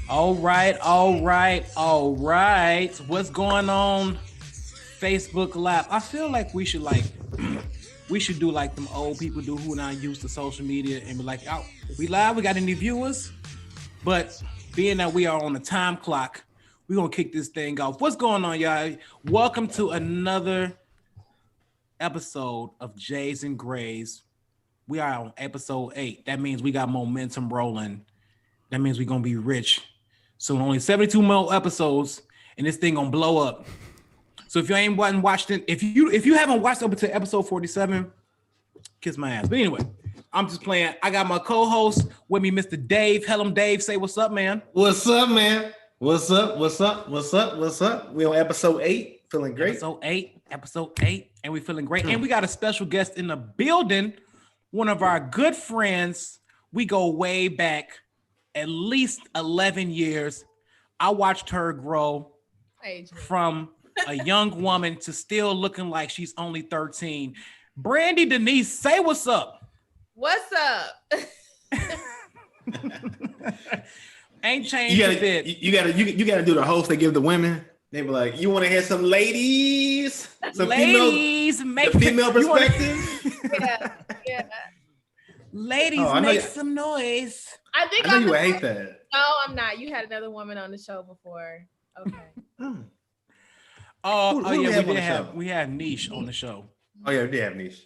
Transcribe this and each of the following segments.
All right. What's going on? Facebook Live. I feel like we should we should do like them old people do who not used to social media and be like, oh, we live, we got any viewers? But being that we are on the time clock, we're gonna kick this thing off. What's going on, y'all? Welcome to another episode of Jays and Grays. We are on episode 8. That means we got momentum rolling. That means we're gonna be rich. So only 72 more episodes, and this thing gonna blow up. So if you ain't watched it, if you haven't watched up to episode 47, kiss my ass. But anyway, I'm just playing. I got my co-host with me, Mr. Dave. Tell him, Dave, say what's up, man. What's up, man? What's up? We on episode 8, feeling great. Episode 8, and we feeling great. And we got a special guest in the building, one of our good friends. We go way back, at least 11 years. I watched her grow from a young woman to still looking like she's only 13. Brandi Denise, say what's up. What's up? Ain't changed a bit. You gotta do the host they give the women. They be like, you want to hear some ladies? Some ladies, female perspective. Yeah. Ladies, make some noise. I know you would hate that. No, I'm not. You had another woman on the show before. Okay. We had Niche on the show. Oh yeah, we did have Niche.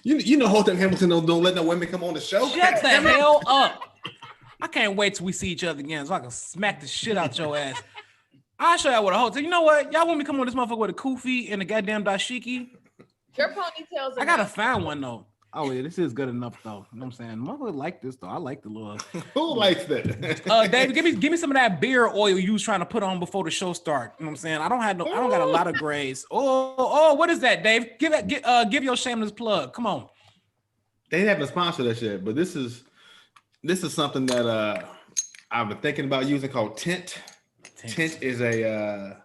You know, Holton Hamilton don't let no women come on the show. Shut the hell up! I can't wait till we see each other again so I can smack the shit out your ass. I'll show y'all what a Holton. You know what? Y'all want me to come on this motherfucker with a kufi and a goddamn dashiki? Your ponytails. I gotta find one though. Oh yeah, this is good enough though. You know what I'm saying? Motherfucker like this though. I like the little. Who likes that? David, give me some of that beard oil you was trying to put on before the show start. You know what I'm saying? I don't got a lot of grays. Oh, what is that, Dave? Give your shameless plug. Come on. They haven't sponsored that shit, but this is something that I've been thinking about using called Tint. Tint is I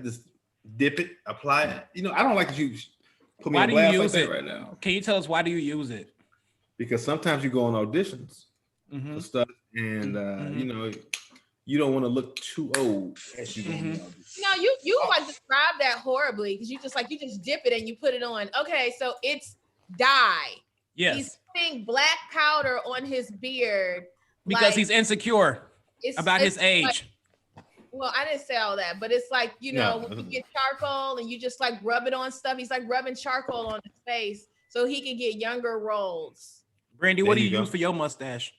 just dip it, apply it. You know, I don't like to use. Why do you use it right now? Can you tell us why do you use it? Because sometimes you go on auditions for stuff, and you know, you don't want to look too old as you go on the audition. No, you like describe that horribly because you just dip it and you put it on. Okay, so it's dye. Yes. He's putting black powder on his beard because he's insecure about his age. Well, I didn't say all that, but it's like, you know, when you get charcoal and you just like rub it on stuff, he's like rubbing charcoal on his face so he can get younger roles. Brandi, what do you use for your mustache?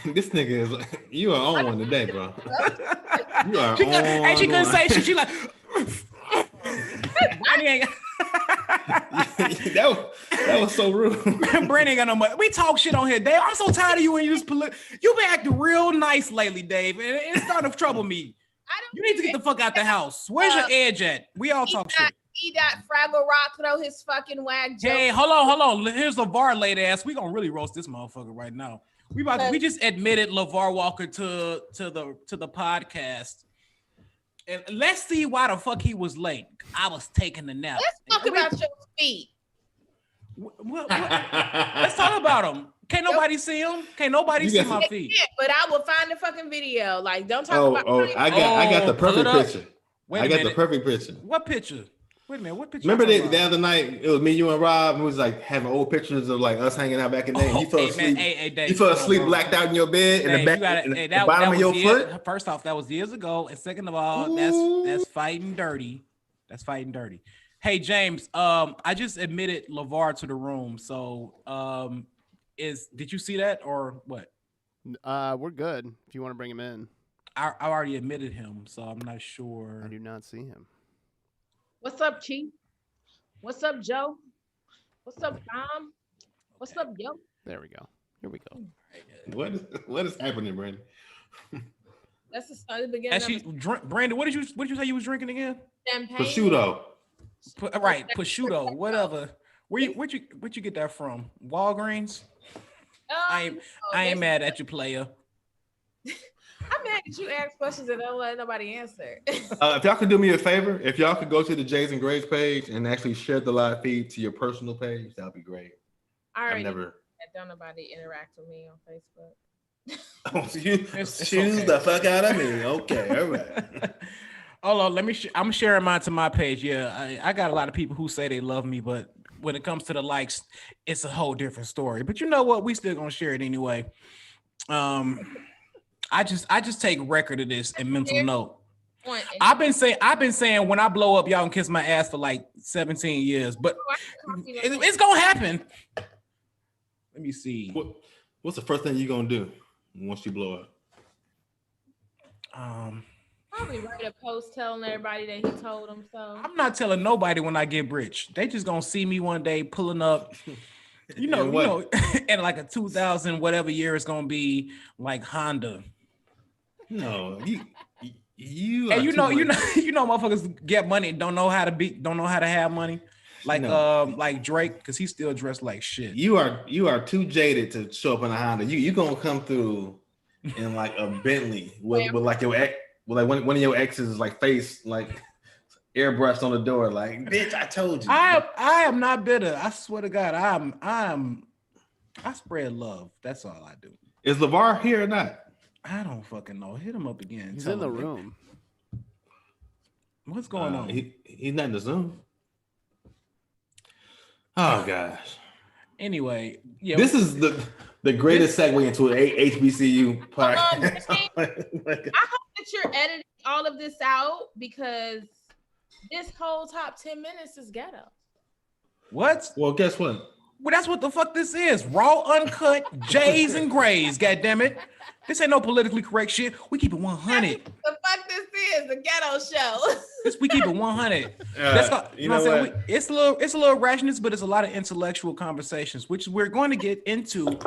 This nigga is like, you are on one today, bro. You are and she couldn't say shit. She like, that was so rude. Brandi ain't got no money. We talk shit on here, Dave. I'm so tired of you and you just you've been acting real nice lately, Dave, and it's starting to trouble me. You need to get the fuck out the house. Where's your edge at? We all talk shit. He got Fraggle Rock throw his fucking wag joke. Hey, hold on. Here's LaVar late ass. We gonna really roast this motherfucker right now. We just admitted LaVar Walker to the podcast. And let's see why the fuck he was late. I was taking a nap. Let's talk about your feet. What? Let's talk about him. Can't nobody see him? Can't nobody see my feet? But I will find the fucking video. Like, don't talk about. I got the perfect picture. I got the perfect picture. What picture? Wait a minute. What picture? Remember the other night? It was me, you, and Rob. And we was like having old pictures of like us hanging out back in the day. You fell asleep. Dave, you fell asleep, blacked out in your bed, in the back, the bottom of your foot. First off, that was years ago, and second of all, that's fighting dirty. That's fighting dirty. Hey James, I just admitted LaVar to the room. So, did you see that or what? We're good. If you want to bring him in, I already admitted him, so I'm not sure. I do not see him. What's up, Chief? What's up, Joe? What's up, Tom? What's up, yo? There we go. Here we go. What is happening, Brandi? That's the start of the beginning. Brandi, what did you say you was drinking again? Champagne. Prosciutto. Prosciutto, whatever. Where'd you get that from? Walgreens? I ain't mad at you, player. I'm mad that you ask questions and don't let nobody answer. If y'all could do me a favor, if y'all could go to the Jays and Grays page and actually share the live feed to your personal page, that'd be great. All right. Don't nobody interact with me on Facebook. Choose okay. The fuck out of me. Okay, all right. Hold on, I'm sharing mine to my page. Yeah, I got a lot of people who say they love me, but when it comes to the likes, it's a whole different story. But you know what? We still gonna share it anyway. I just take record of this and mental note. I've been saying when I blow up, y'all can kiss my ass for like 17 years, but it's gonna happen. Let me see. What's the first thing you're gonna do once you blow up? Probably write a post telling everybody that he told them so. I'm not telling nobody when I get rich. They just gonna see me one day pulling up, you know, and like a 2000 whatever year it's gonna be, like Honda. No, you and you know, motherfuckers get money and don't know how to have money. Like Drake, because he still dressed like shit. You are too jaded to show up in a Honda. You gonna come through in like a Bentley with like your ex, with like one of your exes like face like airbrushed on the door. Like, bitch, I told you. I am not bitter. I swear to God, I spread love. That's all I do. Is LaVar here or not? I don't fucking know. Hit him up again. He's in the room. What's going on? He's not in the Zoom. Oh gosh. Anyway, yeah. This is the greatest segue into an HBCU podcast. I hope that you're editing all of this out because this whole top 10 minutes is ghetto. What? Well, guess what? Well, that's what the fuck this is. Raw, uncut, J's and Grays. God damn it. This ain't no politically correct shit. We keep it 100. The fuck this is the ghetto show. We keep it 100. You know what I'm saying? It's a little rashness, but it's a lot of intellectual conversations, which we're going to get into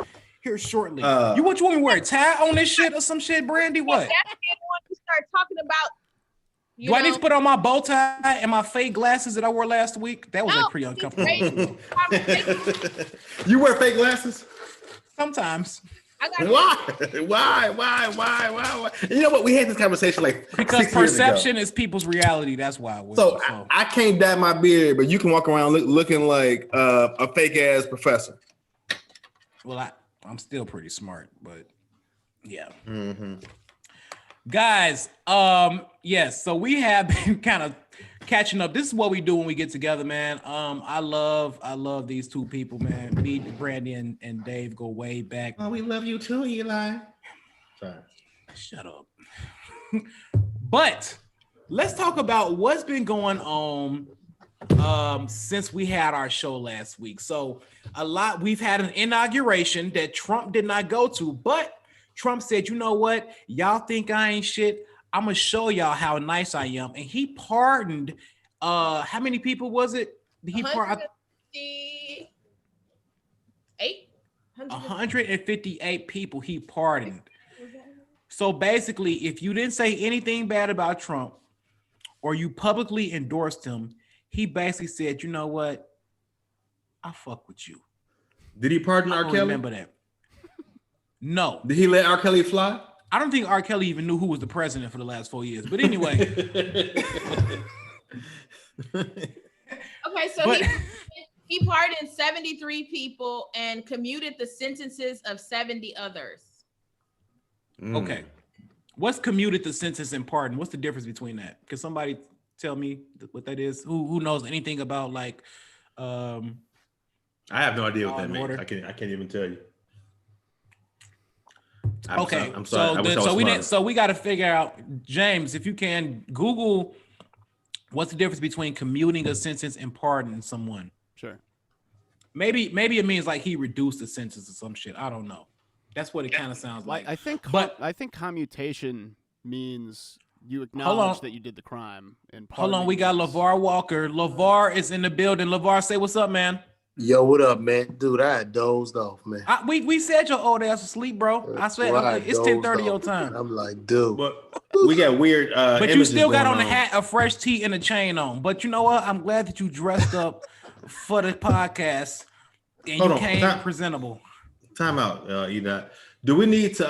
here shortly. You want me to wear a tie on this shit or some shit, Brandi? What? That's the one you start talking about. Do I need to put on my bow tie and my fake glasses that I wore last week? That was like pretty uncomfortable. You wear fake glasses? Sometimes. Why? You know what? We had this conversation like because perception is people's reality. That's why. I can't dye my beard, but you can walk around looking like a fake ass professor. Well, I'm still pretty smart, but yeah. Mm-hmm. Guys, yes. So we have been kind of catching up. This is what we do when we get together, man. I love these two people, man. Me, Brandi, and Dave go way back. Oh, we love you too, Eli. Sorry. Shut up. But let's talk about what's been going on since we had our show last week. So we've had an inauguration that Trump did not go to, but Trump said, you know what? Y'all think I ain't shit. I'm going to show y'all how nice I am. And he pardoned, how many people was it? He pardoned 158 people he pardoned. So basically, if you didn't say anything bad about Trump or you publicly endorsed him, he basically said, you know what? I fuck with you. Did he pardon R. Kelly? Remember that. No. Did he let R. Kelly fly? I don't think R. Kelly even knew who was the president for the last 4 years. But anyway. Okay, so he pardoned 73 people and commuted the sentences of 70 others. Okay. What's commuted the sentence and pardon? What's the difference between that? Can somebody tell me what that is? Who knows anything about like I have no idea what that means. I can't even tell you. I'm sorry. So we got to figure out, James, if you can Google what's the difference between commuting a sentence and pardoning someone. Sure. Maybe it means like he reduced the sentence or some shit. I don't know. That's what it kind of sounds like. I think commutation means you acknowledge that you did the crime. And hold on, we got Lavar Walker. Lavar is in the building. Lavar, say what's up, man. Yo, what up, man? Dude, I had dozed off, man. We said your old ass asleep, bro. I said it's 10:30 your time. I'm like, dude. But we got weird but you still got on a hat, a fresh tee, and a chain on. But you know what? I'm glad that you dressed up for the podcast and you came presentable. Time out, Enoch. Do we need to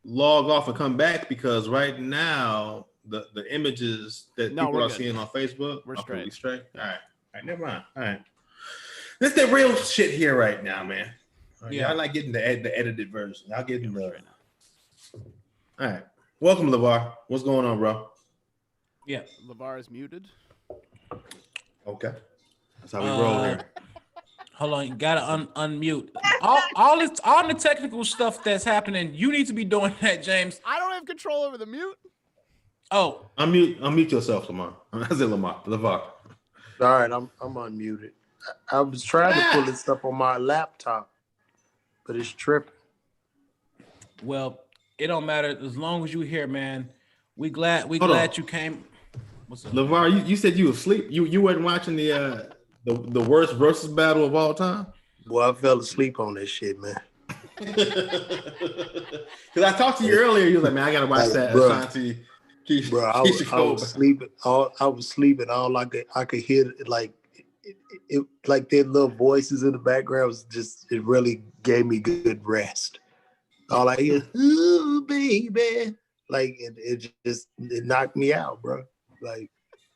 log off and come back? Because right now the images that people are seeing on Facebook we're straight. All right, never mind. All right. This is the real shit here right now, man. Yeah, I'm not getting the edited version. Y'all getting the. Right now. All right. Welcome, LaVar. What's going on, bro? Yeah. LaVar is muted. Okay. That's how we roll here. Hold on, you gotta unmute. All the technical stuff that's happening. You need to be doing that, James. I don't have control over the mute. Oh, Unmute yourself, Lamar. I said LaVar. All right, I'm unmuted. I was trying to pull this up on my laptop, but it's tripping. well, it don't matter as long as you here, man. We glad you came. What's up, LaVar, you said you were asleep. You weren't watching the worst versus battle of all time? Boy, I fell asleep on this shit, man. Because I talked to you earlier. You was like, man, I gotta watch that Ashanti. Bro, I was sleeping. I was sleeping. All I could hear like it like their little voices in the background was just, it really gave me good rest. All I hear, ooh, baby, like it knocked me out, bro. Like,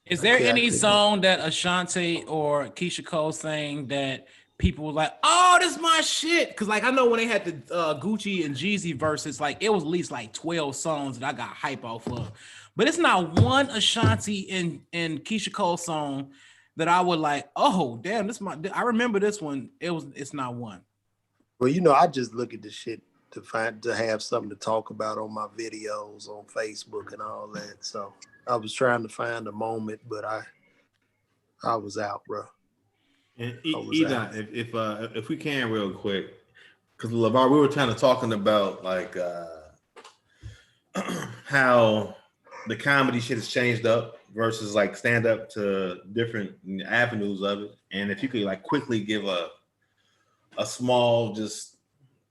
is there any song that Ashanti or Keisha Cole sang that people were like, oh, this is my shit? Because like I know when they had the Gucci and Jeezy verses, like it was at least like 12 songs that I got hype off of. But it's not one Ashanti and Keisha Cole song that I would like, oh damn, I remember this one. It's not one. Well, I just look at this shit to have something to talk about on my videos on Facebook and all that. So I was trying to find a moment, but I was out, bro. And if we can real quick, because LaVar, we were kind of talking about like how the comedy shit has changed up versus like stand up to different avenues of it. And if you could like quickly give a small just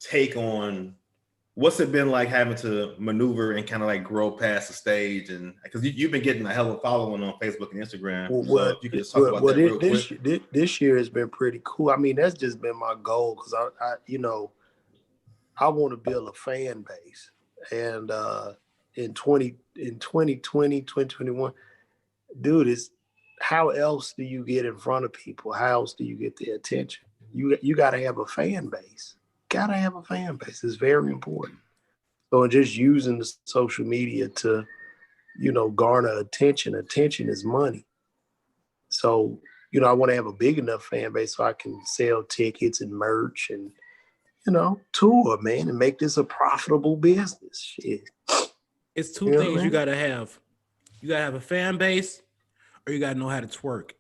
take on what's it been like having to maneuver and kind of like grow past the stage, and because you've been getting a hell of a following on Facebook and Instagram. Well, so you could just talk about that real quick. This year has been pretty cool. I mean, that's just been my goal because I want to build a fan base, and in 2020, 2021, dude, how else do you get in front of people? How else do you get their attention? You got to have a fan base. Gotta have a fan base. It's very important. So just using the social media to, garner attention. Attention is money. So, I want to have a big enough fan base so I can sell tickets and merch and, tour, man, and make this a profitable business. Shit. It's two things you gotta have. You gotta have a fan base, or you gotta know how to twerk.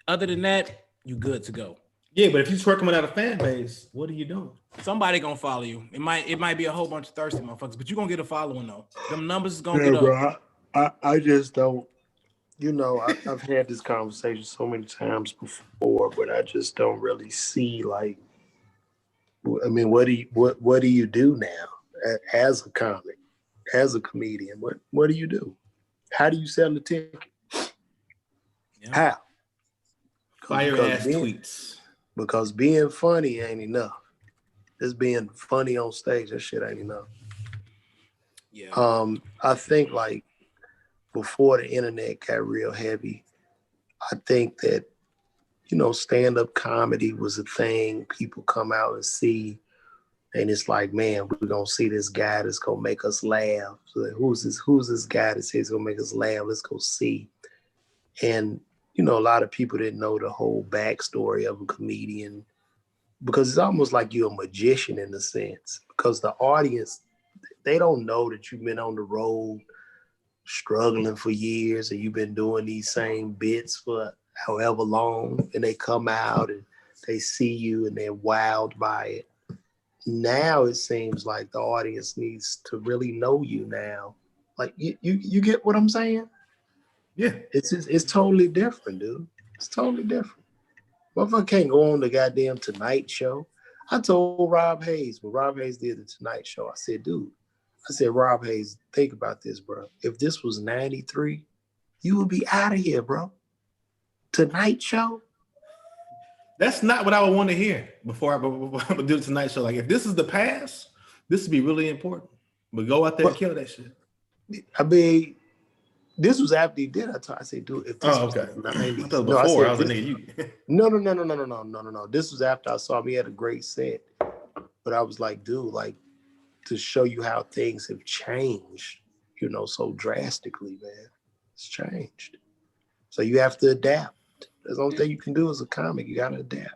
Other than that, you good to go. Yeah, but if you're twerking without a fan base, what are you doing? Somebody gonna follow you. It might be a whole bunch of thirsty motherfuckers, but you're gonna get a following though. Them numbers is gonna get up. Bro, I just don't, I've had this conversation so many times before, but I just don't really see like, I mean, what do you do now as a comic, as a comedian? What do you do? How do you sell the ticket? Yeah. How? Fire ass tweets. Because being funny ain't enough. Just being funny on stage, that shit ain't enough. Yeah. I think like before the internet got real heavy, I think that, stand-up comedy was a thing people come out and see. And it's like, man, we're gonna see this guy that's gonna make us laugh. So like, who's this guy that says gonna make us laugh? Let's go see. And a lot of people didn't know the whole backstory of a comedian because it's almost like you're a magician in a sense, because the audience, they don't know that you've been on the road struggling for years and you've been doing these same bits for however long, and they come out and they see you and they're wowed by it. Now it seems like the audience needs to really know you now. Like you get what I'm saying? Yeah, it's totally different, dude. It's totally different. Motherfucker can't go on the goddamn Tonight Show. I told Rob Hayes, when Rob Hayes did the Tonight Show, I said, Rob Hayes, think about this, bro. If this was 93, you would be out of here, bro. Tonight Show? That's not what I would want to hear before I do the Tonight Show. Like, if this is the past, this would be really important. But go out there and kill that shit. I mean, this was after he did. I said, dude, if this was 90s. Before, I was a nigga. No. This was after I saw him. He had a great set. But I was like, dude, like to show you how things have changed, so drastically, man. It's changed. So you have to adapt. That's the only thing you can do as a comic. You gotta adapt.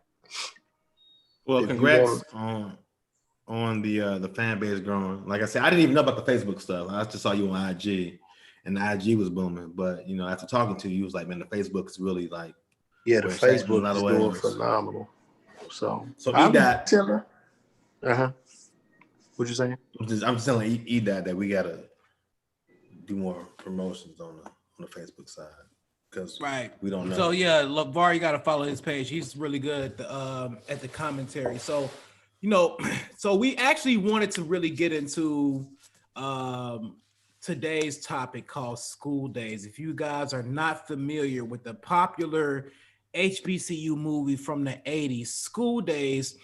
Well, congrats on the fan base growing. Like I said, I didn't even know about the Facebook stuff. I just saw you on IG, and the IG was booming. But after talking to you, you was like, man, the Facebook is really like, the Facebook is doing phenomenal. So eat that. What you saying? I'm just telling eat that we gotta do more promotions on the Facebook side. Because we don't know. So yeah, Lavar, you got to follow his page. He's really good at the commentary. So, so we actually wanted to really get into today's topic called School Daze. If you guys are not familiar with the popular HBCU movie from the 80s, School Daze,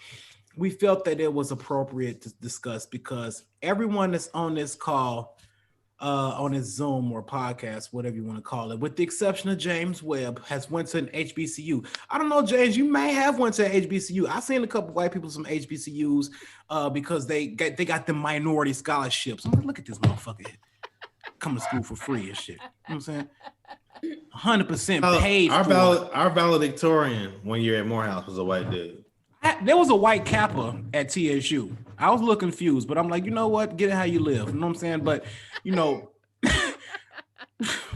we felt that it was appropriate to discuss because everyone that's on this call, on his Zoom or podcast, whatever you want to call it, with the exception of James Webb, has went to an HBCU. I don't know, James, you may have went to an HBCU. I've seen a couple white people from HBCUs because they got the minority scholarships. I'm like, look at this motherfucker come to school for free and shit. You know what I'm saying? 100% paid. Our valedictorian 1 year at Morehouse was a white dude. There was a white Kappa at TSU. I was a little confused, but I'm like, you know what? Get it how you live. You know what I'm saying? But,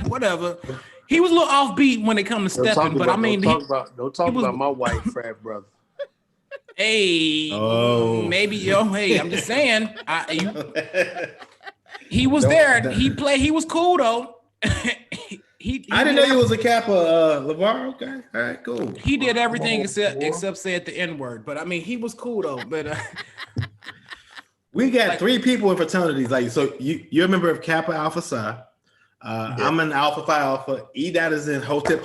whatever. He was a little offbeat when it comes to stepping, but don't talk about my white frat brother. Hey, maybe, I'm just saying. He was there. He was cool, though. I didn't know he was a Kappa, Lavar. Okay, all right, cool. He did everything except say the N-word, but I mean, he was cool though. But we got 3 people in fraternities. Like, so you're a member of Kappa Alpha Psi. I'm an Alpha Phi Alpha. That is in Hotep,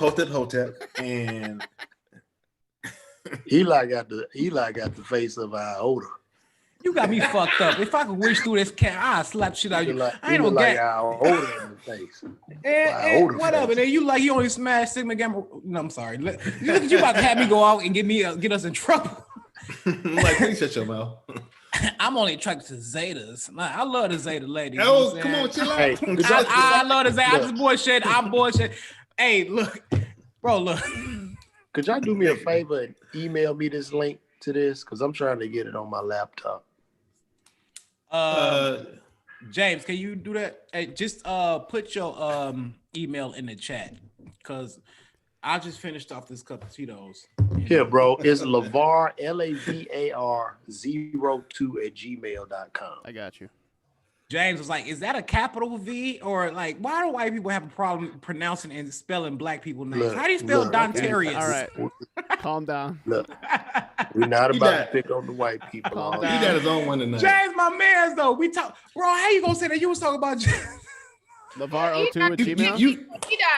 and Eli got the face of our older. You got me fucked up. If I could wish through this cat, I'd slap shit out of you. I ain't no like our older in the face. And whatever. Then you only smash Sigma Gamma. No, I'm sorry. You about to have me go out and get us in trouble. I'm like, please shut your mouth. I'm only attracted to Zetas. I love the Zeta ladies. Oh, come on, chill out. Hey, I love the Zeta. I'm just bullshit. I'm bullshit. Hey, look, bro, look. Could y'all do me a favor and email me this link to this? Because I'm trying to get it on my laptop. James, can you do that? Hey, just put your email in the chat because I just finished off this cup of Tito's. Here, bro. It's Lavar, LAVAR 02@gmail.com. I got you. James was like, is that a capital V? Or like, why do white people have a problem pronouncing and spelling black people's names? How do you spell Dontarius? All right. Calm down. Look, we're not about to pick on the white people. He got his own one tonight. James, my man's though. We talk, bro. How you gonna say that? You was talking about Lavar02@gmail. You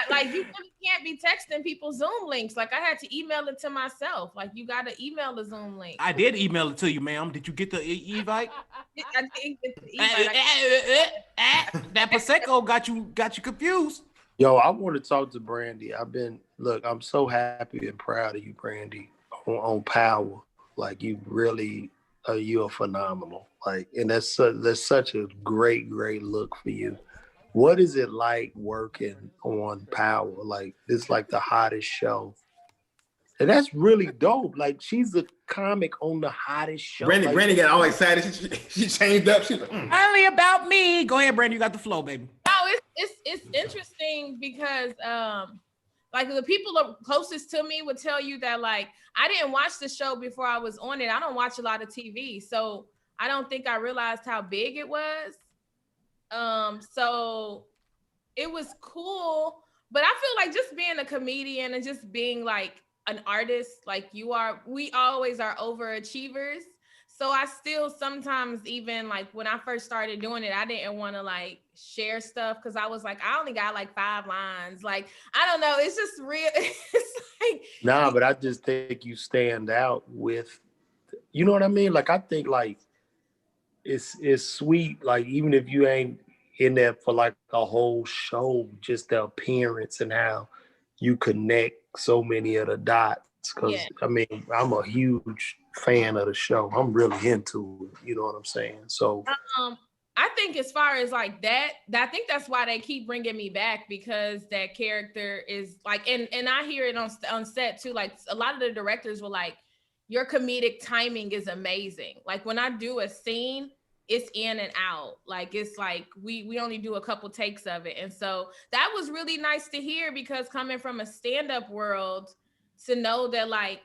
really can't be texting people Zoom links. Like I had to email it to myself. Like you got to email the Zoom link. I did email it to you, ma'am. Did you get the Evite? I didn't get the Evite. That Prosecco got you confused. Yo, I want to talk to Brandi. I'm so happy and proud of you, Brandi, on Power. Like you're phenomenal. Like, and that's such a great look for you. What is it like working on Power? Like, it's like the hottest show. And that's really dope. Like, she's the comic on the hottest show. Brandi got all excited. She changed up. She's like, Only about me. Go ahead, Brandi. You got the flow, baby. Oh, it's interesting because like the people closest to me would tell you that like I didn't watch the show before I was on it. I don't watch a lot of TV, so I don't think I realized how big it was. So it was cool, but I feel like just being a comedian and just being like an artist, like we always are overachievers. So I still sometimes, even like when I first started doing it, I didn't want to like share stuff because I was like, I only got like 5 lines. Like, I don't know. It's just real. It's like, nah, but I just think you stand out with, you know what I mean? Like, I think like, it's sweet, like even if you ain't in there for like a whole show, just the appearance and how you connect so many of the dots. Because I mean, I'm a huge fan of the show. I'm really into it. You know what I'm saying? So I think as far as like that, I think that's why they keep bringing me back, because that character is like, and I hear it on set too. Like a lot of the directors were like, your comedic timing is amazing. Like when I do a scene, it's in and out. Like it's like we only do a couple takes of it. And so that was really nice to hear, because coming from a stand-up world, to know that like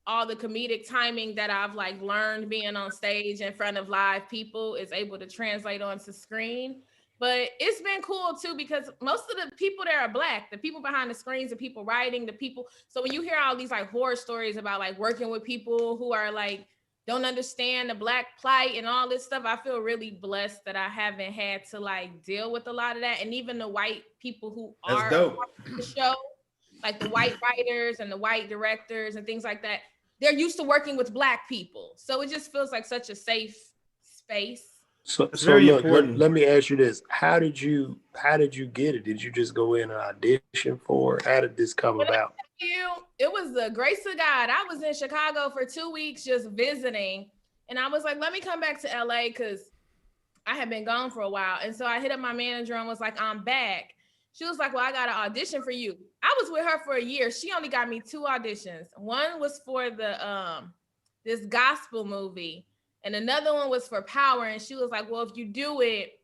all the comedic timing that I've like learned being on stage in front of live people is able to translate onto screen. But it's been cool too, because most of the people there are Black, the people behind the screens, the people writing, the people. So when you hear all these like horror stories about like working with people who are like, don't understand the Black plight and all this stuff, I feel really blessed that I haven't had to like deal with a lot of that. And even the white people who are on the show, like the white writers and the white directors and things like that, they're used to working with Black people. So it just feels like such a safe space. So look, let me ask you this. How did you get it? Did you just go in and audition for it? How did this come about? It was the grace of God. I was in Chicago for 2 weeks just visiting. And I was like, let me come back to LA because I had been gone for a while. And so I hit up my manager and was like, I'm back. She was like, well, I got an audition for you. I was with her for a year. She only got me 2 auditions. One was for the this gospel movie, and another one was for Power. And she was like, well, if you do it,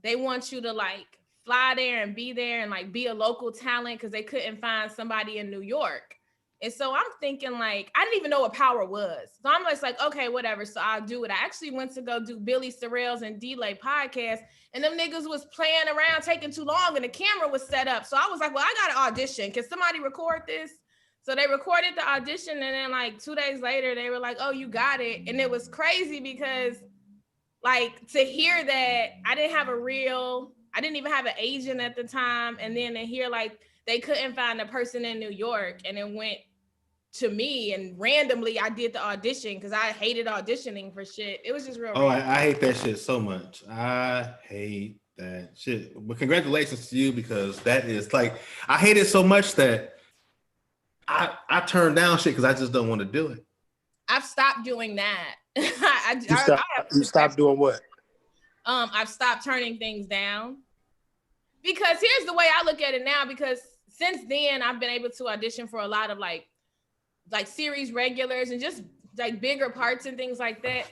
they want you to like fly there and be there and like be a local talent, because they couldn't find somebody in New York. And so I'm thinking like, I didn't even know what Power was. So I'm just like, okay, whatever. So I'll do it. I actually went to go do Billy Sorrell's and D-Lay podcast, and them niggas was playing around, taking too long, and the camera was set up. So I was like, well, I got to audition. Can somebody record this? So they recorded the audition, and then like 2 days later, they were like, oh, you got it. And it was crazy because like to hear that I didn't even have an agent at the time. And then to hear like they couldn't find a person in New York, and it went to me, and randomly I did the audition because I hated auditioning for shit. It was just real. Oh, I hate that shit so much. I hate that shit. But congratulations to you, because that is like, I hate it so much that I turn down shit because I just don't want to do it. I've stopped doing that. You stopped doing what? I've stopped turning things down, because here's the way I look at it now, because since then I've been able to audition for a lot of like series regulars and just like bigger parts and things like that.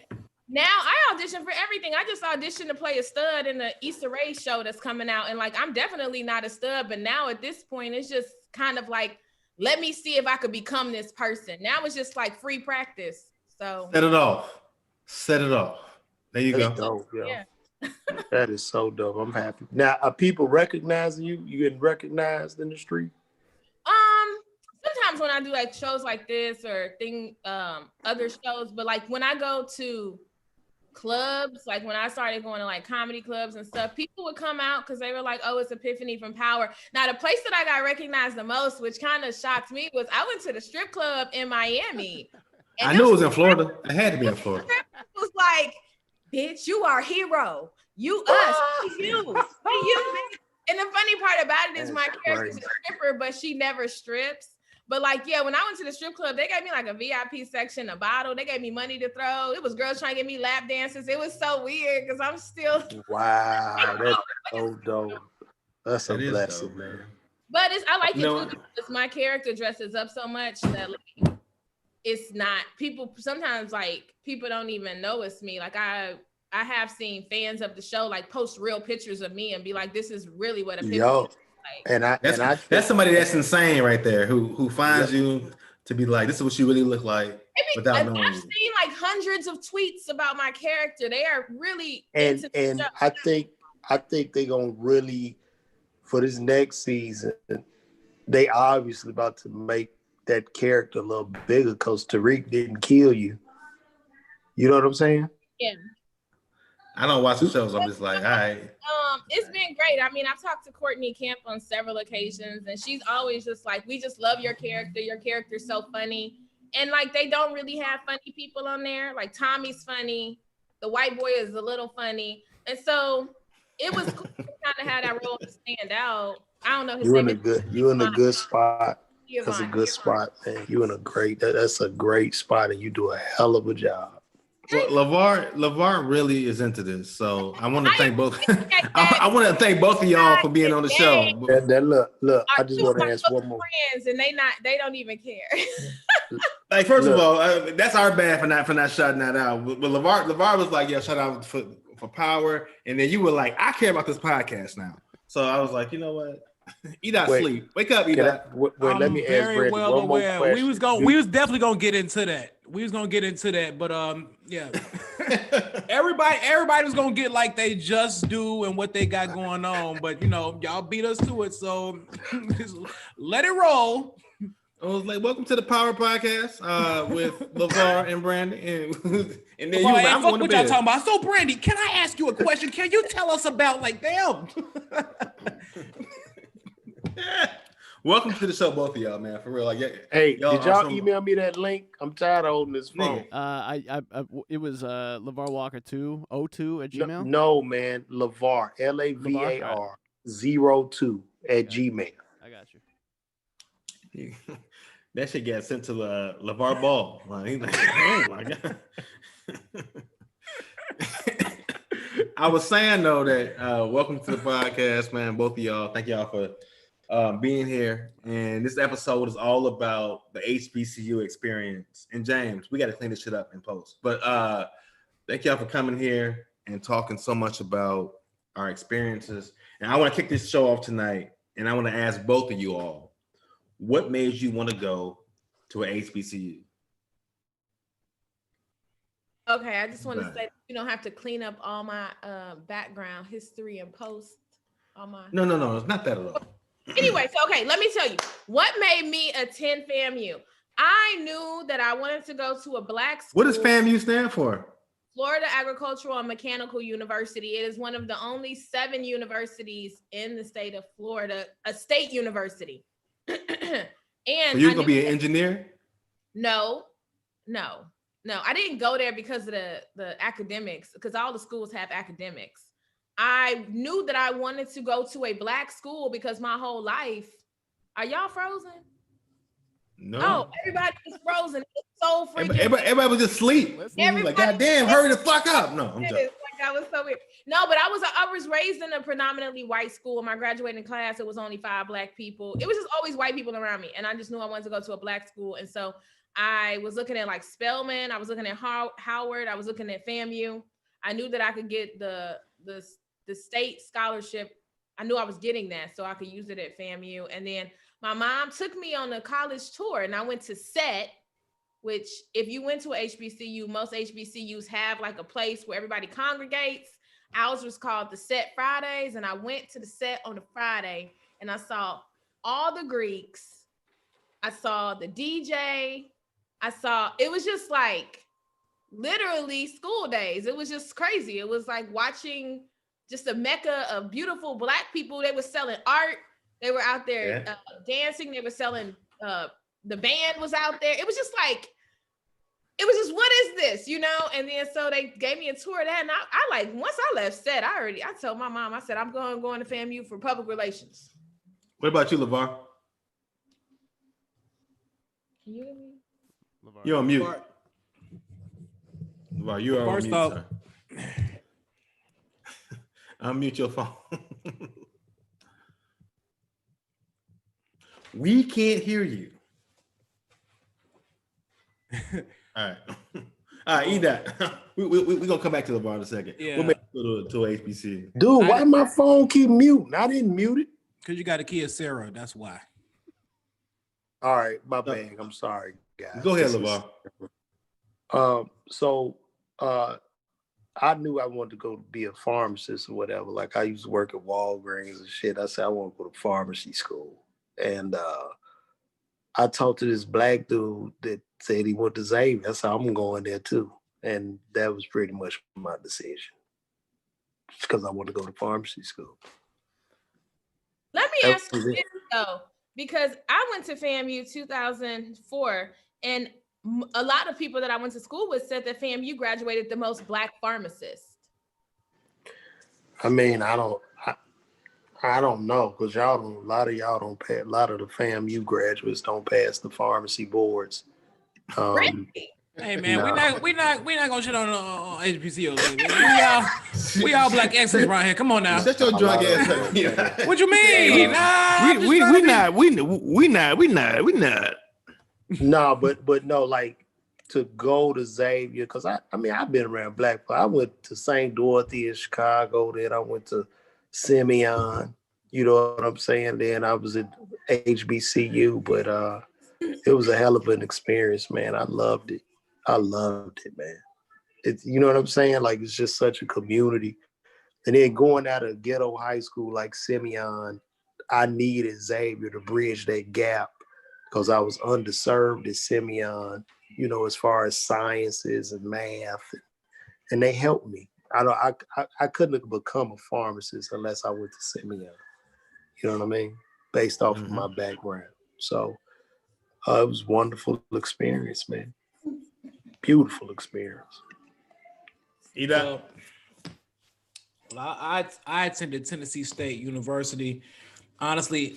Now I audition for everything. I just auditioned to play a stud in the Issa Rae show that's coming out. And like, I'm definitely not a stud, but now at this point, it's just kind of like, let me see if I could become this person. Now it's just like free practice. So set it off. There you go. Dope, yeah. That is so dope. I'm happy. Now, are people recognizing you? You getting recognized in the street? Sometimes when I do like shows like this or other shows, but like when I go to clubs, like when I started going to like comedy clubs and stuff, people would come out because they were like, oh, it's Epiphany from Power. Now, the place that I got recognized the most, which kind of shocked me, was I went to the strip club in Miami. I knew it was in Florida. It had to be in Florida. It was like, bitch, you are a hero. You us, you. And the funny part about it is my character's a stripper, but she never strips. But like, yeah, when I went to the strip club, they gave me like a VIP section, a bottle. They gave me money to throw. It was girls trying to get me lap dances. It was so weird because I'm still. Wow, that's so dope. That's a blessing, dope, man. But I like it too, because my character dresses up so much that like, it's not people. Sometimes like people don't even know it's me. Like I have seen fans of the show like post real pictures of me and be like, "This is really what a picture is." Like, that's somebody that's insane right there who finds you to be like, this is what you really look like without knowing. I've seen like hundreds of tweets about my character. They are really and I think they're gonna really, for this next season, they obviously about to make that character a little bigger because Tariq didn't kill you. You know what I'm saying? Yeah. I don't watch the shows. I'm just like, all right. It's been great. I mean, I've talked to Courtney Kemp on several occasions, and she's always just like, we just love your character. Your character's so funny. And like, they don't really have funny people on there. Like Tommy's funny. The white boy is a little funny. And so it was cool to kind of have that role to stand out. I don't know. You in a good spot. That's a good spot, man. You in a great. That's a great spot, and you do a hell of a job. Well, Lavar really is into this, so I want to thank both. I want to thank both of y'all for being on the show. Look. I just want to ask one more. Friends, and they don't even care. Like, first of all, that's our bad for not shutting that out. But Lavar was like, "Yeah, shut out for power," and then you were like, "I care about this podcast now." So I was like, you know what? Eat out, sleep. Wake up, eat out. Wait, let me ask Brandi one more question. We was definitely gonna get into that. But yeah. everybody was gonna get like they just do and what they got going on. But y'all beat us to it, so just let it roll. I was like, welcome to the Power Podcast with Lavar and Brandi. And then you were like, I'm going to bed. Y'all talking about. So, Brandi, can I ask you a question? Can you tell us about, them? Welcome to the show, both of y'all, man. For real. Like, hey, did y'all email me that link? I'm tired of holding this phone. It was Lavar Walker 202 at Gmail. No, man, Lavar LAVAR 02 at Gmail. I got you. That shit got sent to LeVar Ball. He's like, oh my god. I was saying though that welcome to the podcast, man. Both of y'all, thank y'all for being here. And this episode is all about the HBCU experience. And James, we got to clean this shit up in post. But thank y'all for coming here and talking so much about our experiences. And I want to kick this show off tonight. And I want to ask both of you all, what made you want to go to an HBCU? Okay, I just want to say you don't have to clean up all my background history and post all my. No, it's not that at all. Anyway, so okay, let me tell you what made me attend FAMU. I knew that I wanted to go to a Black school. What does FAMU stand for? Florida Agricultural and Mechanical University. It is one of the only 7 universities in the state of Florida, a state university. And so you're gonna be an engineer? No. I didn't go there because of the academics, because all the schools have academics. I knew that I wanted to go to a Black school because my whole life. Are y'all frozen? No. Oh, everybody was frozen. It's so freaking. Everybody was just asleep. Like, God damn, hurry the fuck up. No, I'm joking. That was so weird. No, but I was raised in a predominantly white school. In my graduating class, it was only 5 Black people. It was just always white people around me. And I just knew I wanted to go to a Black school. And so I was looking at like Spelman. I was looking at Howard. I was looking at FAMU. I knew that I could get the state scholarship. I knew I was getting that, so I could use it at FAMU. And then my mom took me on a college tour, and I went to SET, which if you went to a HBCU, most HBCUs have like a place where everybody congregates. Ours was called the SET Fridays, and I went to the SET on a Friday, and I saw all the Greeks. I saw the DJ. It was just like literally school days. It was just crazy. It was like watching just a mecca of beautiful Black people. They were selling art. They were out there dancing. They were selling, the band was out there. It was just like, what is this, And then so they gave me a tour of that. And I like, once I left SET, I told my mom, I said, I'm going to FAMU for public relations. What about you, LeVar? Can you hear me? You're on mute. LeVar, you are on mute, sir. Unmute your phone. We can't hear you. All right, eat that. We're gonna come back to LeVar in a second. Yeah. We'll make it to HBC. Dude, why my phone keep muting? I didn't mute it. Because you got a kid, Sarah. That's why. All right, my bad. I'm sorry, guys. Go ahead, LeVar. So I knew I wanted to go be a pharmacist or whatever. Like I used to work at Walgreens and shit. I said I want to go to pharmacy school. And I talked to this Black dude that said he went to Xavier. I said I'm going there too. And that was pretty much my decision. Because I want to go to pharmacy school. Let me ask you this though, because I went to FAMU 2004, and a lot of people that I went to school with said that FAMU graduated the most Black pharmacists. I mean, I don't know, because a lot of y'all don't pass. A lot of the FAMU graduates don't pass the pharmacy boards. Really? Hey man, No. we not gonna shit on HBCU. We all black excellence right here. Come on now. Shut your drunk ass up. What you mean? We not. No, but no, like to go to Xavier, because I mean I've been around black people. I went to St. Dorothy in Chicago, then I went to Simeon, you know what I'm saying? Then I was at HBCU, but it was a hell of an experience, man. I loved it. Man. It's, you know what I'm saying? Like it's just such a community. And then going out of ghetto high school like Simeon, I needed Xavier to bridge that gap because I was underserved at Simeon, you know, as far as sciences and math, and they helped me. I couldn't have become a pharmacist unless I went to Simeon. You know what I mean? Based off of my background. So it was a wonderful experience, man. Beautiful experience. Well, I attended Tennessee State University. Honestly,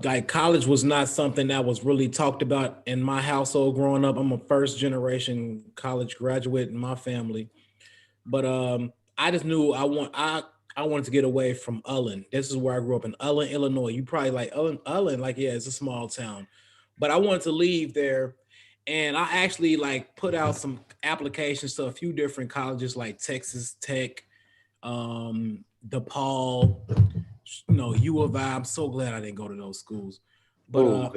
like college was not something that was really talked about in my household growing up. I'm a first generation college graduate in my family, but I just knew I wanted to get away from Ullen. This is where I grew up in Ullen, Illinois. You probably like Ullen, like yeah, it's a small town, but I wanted to leave there. And I actually like put out some applications to a few different colleges like Texas Tech, DePaul, you know, U of I. I'm so glad I didn't go to those schools. But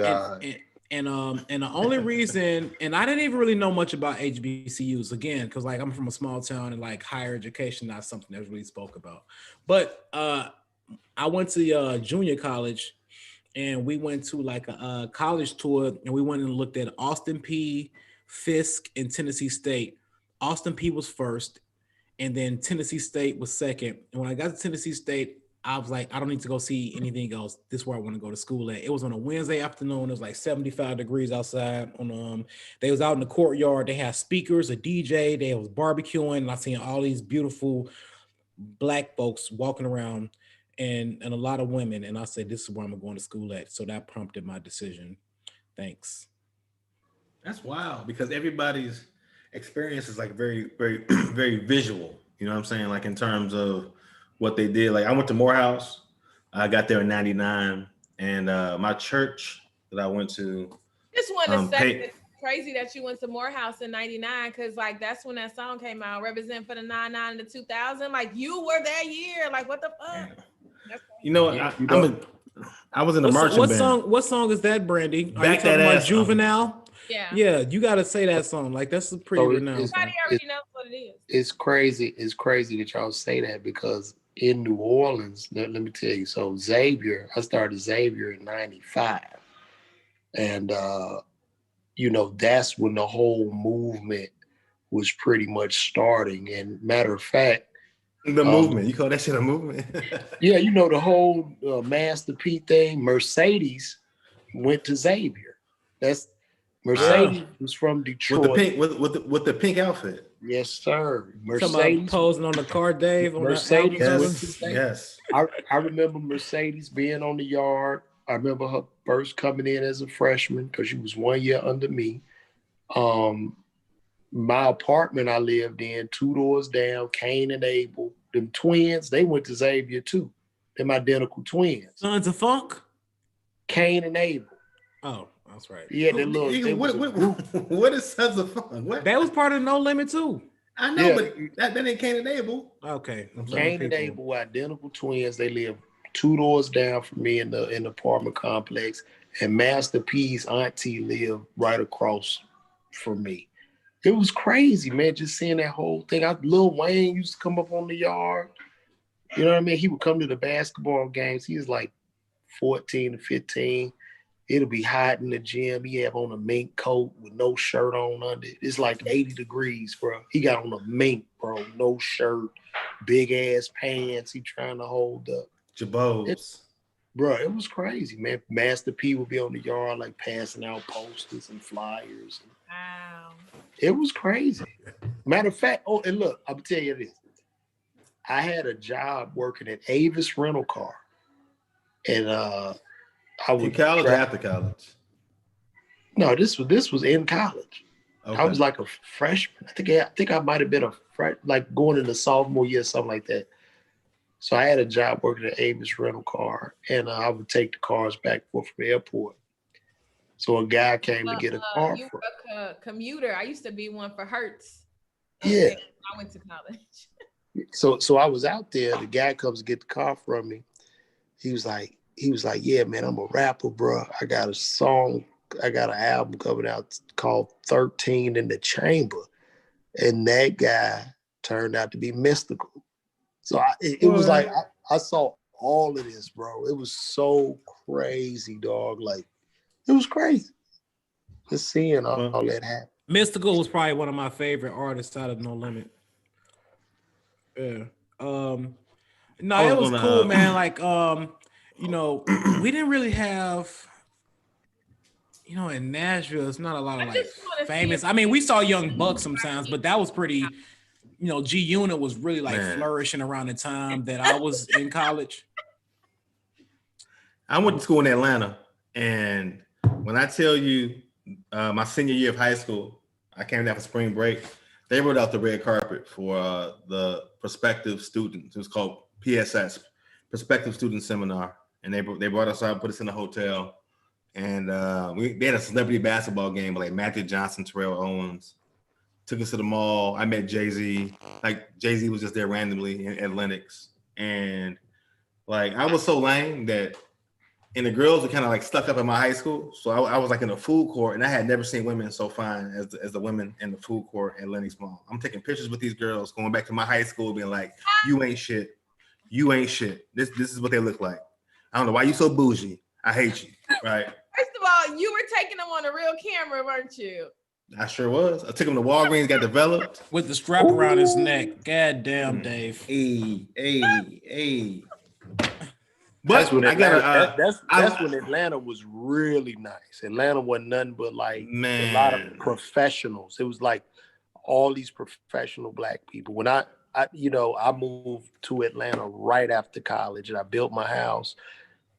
and the only reason, and I didn't even really know much about HBCUs again, because like I'm from a small town and like higher education, not something that's really spoke about. But I went to junior college. And we went to like a college tour, and we went and looked at Austin P, Fisk, and Tennessee State. Austin P was first, and then Tennessee State was second. And when I got to Tennessee State, I was like, I don't need to go see anything else. This is where I want to go to school at. It was on a Wednesday afternoon. It was like 75 degrees outside. They was out in the courtyard. They had speakers, a DJ. They was barbecuing. And I seen all these beautiful black folks walking around. And a lot of women, and I said, this is where I'm going to school at. So that prompted my decision. Thanks. That's wild because everybody's experience is like very, very, very visual. You know what I'm saying? Like in terms of what they did. Like I went to Morehouse. I got there in '99, and my church that I went to. Just want to say it's crazy that you went to Morehouse in '99 because like that's when that song came out, "Represent for the '99 and the 2000." Like you were that year. Like what the fuck? Yeah. You know, I was in a marching band. What song is that, Brandi? Back that ass. Juvenile. Yeah, you got to say that song. Like that's a pretty renowned. Everybody already knows what it is. It's crazy. It's crazy that y'all say that because in New Orleans, let me tell you. So Xavier, I started Xavier in '95, and you know that's when the whole movement was pretty much starting. And matter of fact. The movement. You call that shit a movement? Yeah, you know, the whole Master P thing, Mercedes went to Xavier. That's Mercedes was from Detroit. With the pink outfit. Yes, sir. Mercedes posing on the car, Dave. Mercedes. Yes. I remember Mercedes being on the yard. I remember her first coming in as a freshman because she was 1 year under me. My apartment I lived in, 2 doors down, Cain and Abel, them twins, they went to Xavier too. Them identical twins. Sons of Funk? Cain and Abel. Oh, that's right. Yeah, they look. What is Sons of Funk? What? That was part of No Limit too. I know, but that ain't Cain and Abel. Okay. Cain and Abel were identical twins. They lived 2 doors down from me in the apartment complex. And Master P's auntie lived right across from me. It was crazy, man, just seeing that whole thing. Lil Wayne used to come up on the yard. You know what I mean? He would come to the basketball games. He was like 14 to 15. It'll be hot in the gym. He have on a mink coat with no shirt on under it. It's like 80 degrees, bro. He got on a mink, bro. No shirt, big ass pants. He trying to hold up. Jabos. Bro, it was crazy, man. Master P would be on the yard like passing out posters and flyers. Wow. It was crazy. Matter of fact, and look, I'm gonna tell you this. I had a job working at Avis Rental Car. And I in would college or after college? No, this was in college. Okay. I was like a freshman. I think I might have been like going into sophomore year, something like that. So I had a job working at Avis Rental Car, and I would take the cars back and forth from the airport. So a guy came to get a car. You were a commuter. I used to be one for Hertz. Yeah. I went to college. So I was out there. The guy comes to get the car from me. He was like, yeah, man, I'm a rapper, bro. I got a song. I got an album coming out called 13 in the Chamber. And that guy turned out to be Mystical. So it was like, I saw all of this, bro. It was so crazy, dog. Like, it was crazy. Just seeing all that happen. Mystical was probably one of my favorite artists out of No Limit. Yeah. No, it was cool, man. Like, you know, we didn't really have, you know, in Nashville, it's not a lot of like famous. I mean, we saw Young Buck sometimes, but that was pretty, you know, G Unit was really like flourishing around the time that I was in college. I went to school in Atlanta, and when I tell you my senior year of high school, I came down for spring break. They rolled out the red carpet for the prospective students. It was called PSS, Prospective Student Seminar. And they brought us out, put us in a hotel. And they had a celebrity basketball game with like Matthew Johnson, Terrell Owens. Took us to the mall. I met Jay-Z. Like Jay-Z was just there randomly at Lennox. And like I was so lame that, and the girls were kind of like stuck up in my high school. So I was like in a food court, and I had never seen women so fine as the women in the food court at Lennox Mall. I'm taking pictures with these girls, going back to my high school, being like, "You ain't shit. You ain't shit. This is what they look like. I don't know why you so bougie. I hate you." Right. First of all, you were taking them on a real camera, weren't you? I sure was. I took him to Walgreens, got developed with the strap around his neck. God damn, Dave. Hey. But that's when Atlanta, that's when Atlanta was really nice. Atlanta wasn't nothing but like a lot of professionals. It was like all these professional black people. When I moved to Atlanta right after college, and I built my house,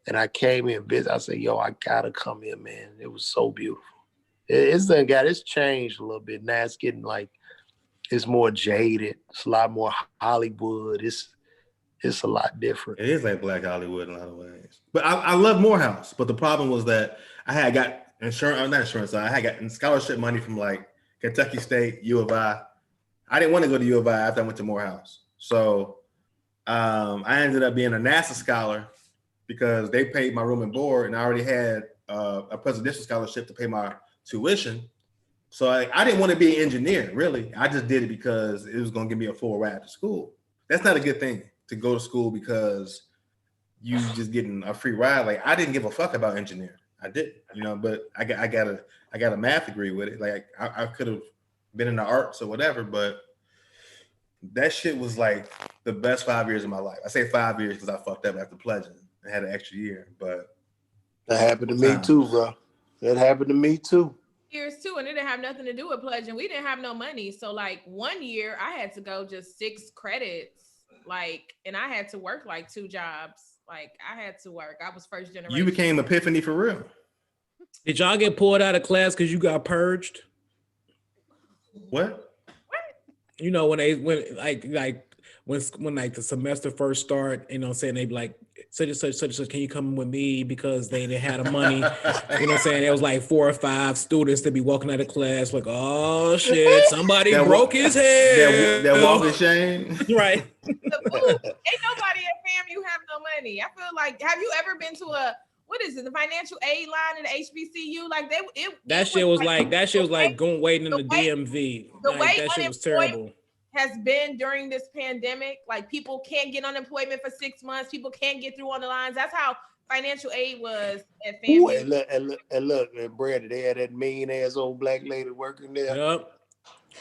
and I came in and visit. I said, "Yo, I gotta come here, man." It was so beautiful. It's changed a little bit now. It's getting like it's more jaded. It's a lot more Hollywood. It's a lot different. It is like Black Hollywood in a lot of ways. But I love Morehouse. But the problem was that I had got I had gotten scholarship money from like Kentucky State, U of I. I didn't want to go to U of I after I went to Morehouse. So I ended up being a NASA scholar because they paid my room and board, and I already had a presidential scholarship to pay my tuition. So I didn't want to be an engineer, really. I just did it because it was going to give me a full ride to school. That's not a good thing, to go to school because you just getting a free ride. Like I didn't give a fuck about engineering. I didn't, but I got a math degree with it. Like I could have been in the arts or whatever, but that shit was like the best 5 years of my life. I say 5 years because I fucked up after pledging. I had an extra year, but that happened to me too, bro. That happened to me too. Years too, and it didn't have nothing to do with pledging. We didn't have no money, so like 1 year I had to go just 6 credits. Like, and I had to work like 2 jobs. Like, I had to work. I was first generation. You became Epiphany for real. Did y'all get pulled out of class because you got purged? What? You know, when the semester first start, saying they be like, such and such, can you come with me because they didn't have the money? You know what I'm saying? There was like 4 or 5 students that be walking out of class like, oh shit, somebody broke his head. That walk of shame. Right. Ain't nobody at FAMU have no money. I feel like, have you ever been to the financial aid line in the HBCU? Like that shit was like going waiting in the DMV. That shit was terrible. Has been during this pandemic, like people can't get unemployment for 6 months. People can't get through on the lines. That's how financial aid was at FAMU. And look, Brandi, they had that mean ass old black lady working there. Yep.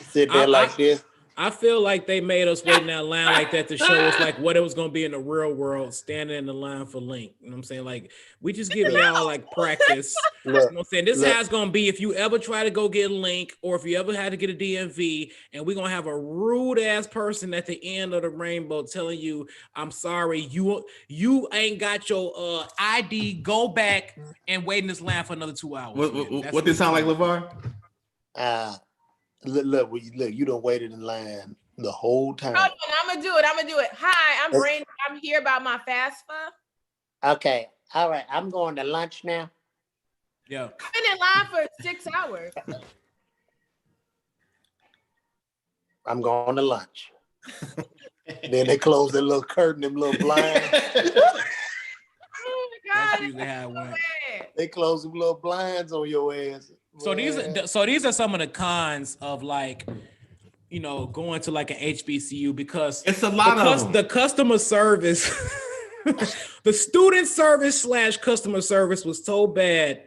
Sit there like this. I feel like they made us wait in that line like that to show us like what it was gonna be in the real world, standing in the line for Link. You know what I'm saying? Like we just giving y'all like practice. You know what I'm saying? This is how it's gonna be if you ever try to go get Link, or if you ever had to get a DMV, and we're gonna have a rude ass person at the end of the rainbow telling you, "I'm sorry, you ain't got your ID. Go back and wait in this line for another 2 hours." What did it sound like, LaVar? Look, you done waited in line the whole time. Hold on, I'm gonna do it. Hi, I'm Brandi. I'm here about my FAFSA. Okay, all right. I'm going to lunch now. Yeah. I've been in line for 6 hours. I'm going to lunch. Then they close that little curtain, them little blinds. Oh my God, That's usually how it went. They close them little blinds on your ass. So these are some of the cons of like, you know, going to like an HBCU, because it's a lot of them. The customer service, the student service / customer service was so bad,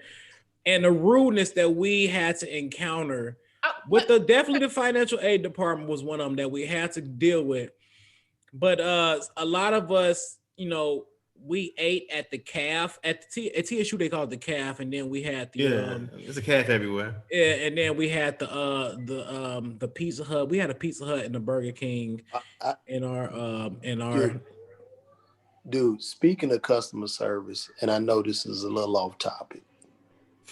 and the rudeness that we had to encounter with definitely the financial aid department was one of them that we had to deal with. But a lot of us, you know, we ate at the calf at TSU. They call it the calf, and then we had the it's a calf everywhere. Yeah, and then we had the Pizza Hut. We had a Pizza Hut and the Burger King in our. Dude, speaking of customer service, and I know this is a little off topic.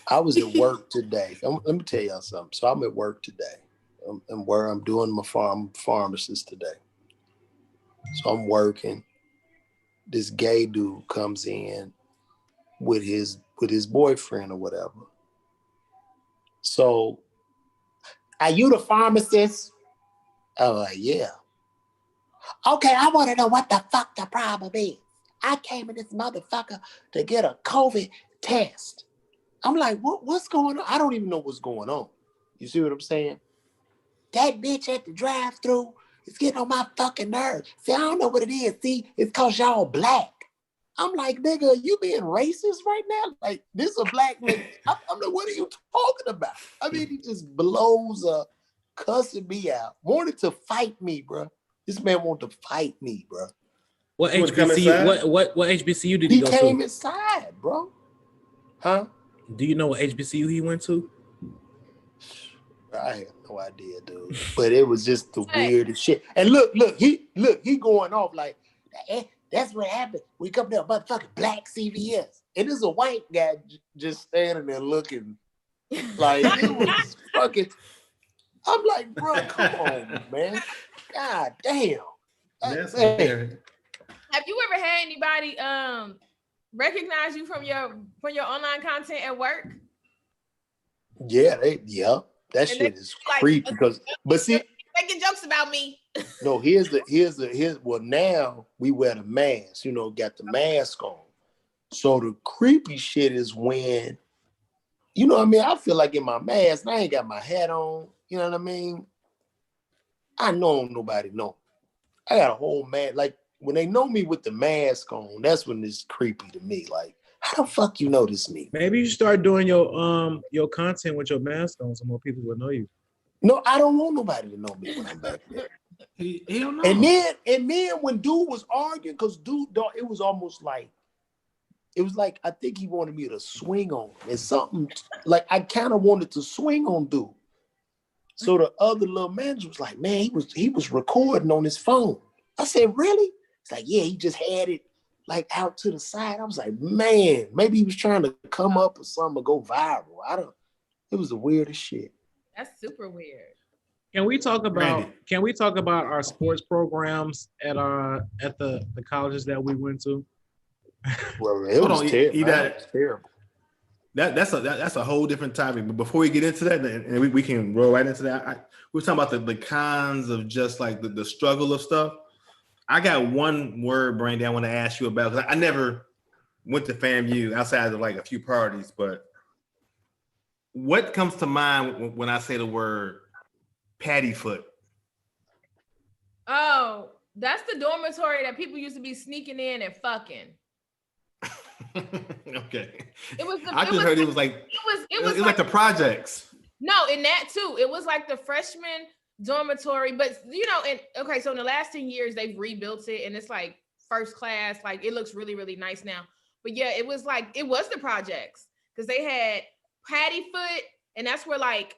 I was at work today. Let me tell y'all something. So I'm at work today. I'm where I'm doing my pharmacist today. So I'm working. This gay dude comes in with his boyfriend or whatever. So, are you the pharmacist? I'm like, yeah. Okay, I want to know what the fuck the problem is. I came in this motherfucker to get a COVID test. I'm like, what's going on? I don't even know what's going on. You see what I'm saying? That bitch at the drive-thru is getting on my fucking nerves. See, I don't know what it is. See, it's because y'all black. I'm like, nigga, you being racist right now? Like, this is a black nigga. I'm like, what are you talking about? I mean, he just blows up, cussing me out, wanted to fight me, bro. This man wanted to fight me, bro. What HBCU? What HBCU did he go to? He came inside, bro. Huh? Do you know what HBCU he went to? I have no idea, dude. But it was just the weirdest shit. And look, he going off like, that's what happened. We come to a motherfucking black CVS. And there's a white guy just standing there looking like it was fucking. I'm like, bro, come on, man. God damn. That's weird. Have you ever had anybody recognize you from your online content at work? Yeah, that shit is creepy because, but see, making jokes about me. No, well, now we wear the mask, got the mask on. So the creepy shit is when, you know what I mean? I feel like in my mask, I ain't got my hat on. You know what I mean? I know nobody know. I got a whole mask. Like when they know me with the mask on, that's when it's creepy to me. Like, how the fuck you notice me? Maybe you start doing your content with your mask on so more people will know you. No, I don't want nobody to know me when I'm back there. He don't know. And then when dude was arguing, because dude, it was almost like, I think he wanted me to swing on him. It's something like I kind of wanted to swing on dude. So the other little manager was like, man, he was recording on his phone. I said, really? It's like, yeah, he just had it like out to the side. I was like, man, maybe he was trying to come up or something or go viral. It was the weirdest shit. That's super weird. Can we talk about our sports programs at the colleges that we went to? Well, it was terrible. That's a whole different topic. But before we get into that, and we can roll right into that, we're talking about the cons of just like the struggle of stuff. I got one word, Brandi, I want to ask you about, because I never went to FAMU outside of like a few parties, but what comes to mind when I say the word patty foot? Oh, that's the dormitory that people used to be sneaking in and fucking. Okay. It was like the projects. No, in that too. It was like the freshman dormitory, but and okay, so in the last 10 years they've rebuilt it and it's like first class, like it looks really, really nice now. But yeah, it was the projects because they had Patty Foot, and that's where like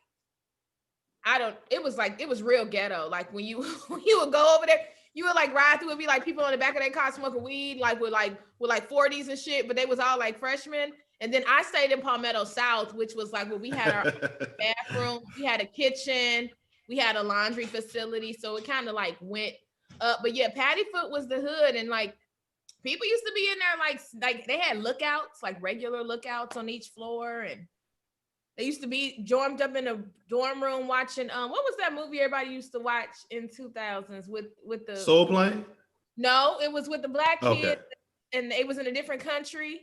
it was real ghetto. Like when you would go over there, you would like ride through, it'd be like people on the back of their car smoking weed, like with 40s and shit, but they was all like freshmen. And then I stayed in Palmetto South, which was like where we had our bathroom, we had a kitchen, we had a laundry facility. So it kind of like went up. But yeah, Pattyfoot was the hood. And like people used to be in there like they had lookouts, like regular lookouts on each floor. And they used to be dormed up in a dorm room watching what was that movie everybody used to watch in 2000s with the Soul Plane? No, it was with the black kids, Okay. and it was in a different country.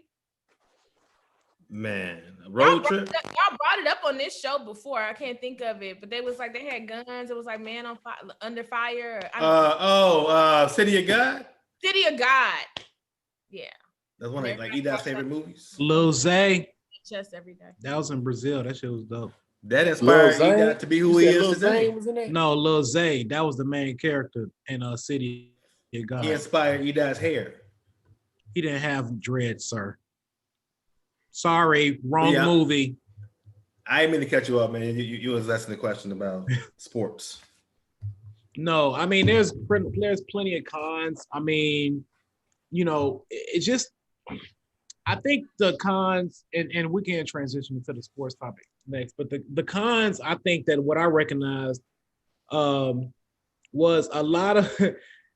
Man, road trip. Y'all brought it up on this show before. I can't think of it, but they was like they had guns. It was like Man on Fire, Under Fire. City of God. City of God. Yeah, That's one of like Eda's favorite movies. Lil Zay. Just every day. That was in Brazil. That shit was dope. That inspired Eda to be who he is today. No, Lil Zay. That was the main character in City of God. He inspired Eda's hair. He didn't have dreads, sir. Sorry, wrong movie. I didn't mean to cut you up, man. You was asking the question about sports. No, I mean there's plenty of cons. I mean, it's just I think the cons, and we can transition into the sports topic next, but the cons, I think that what I recognized was a lot of,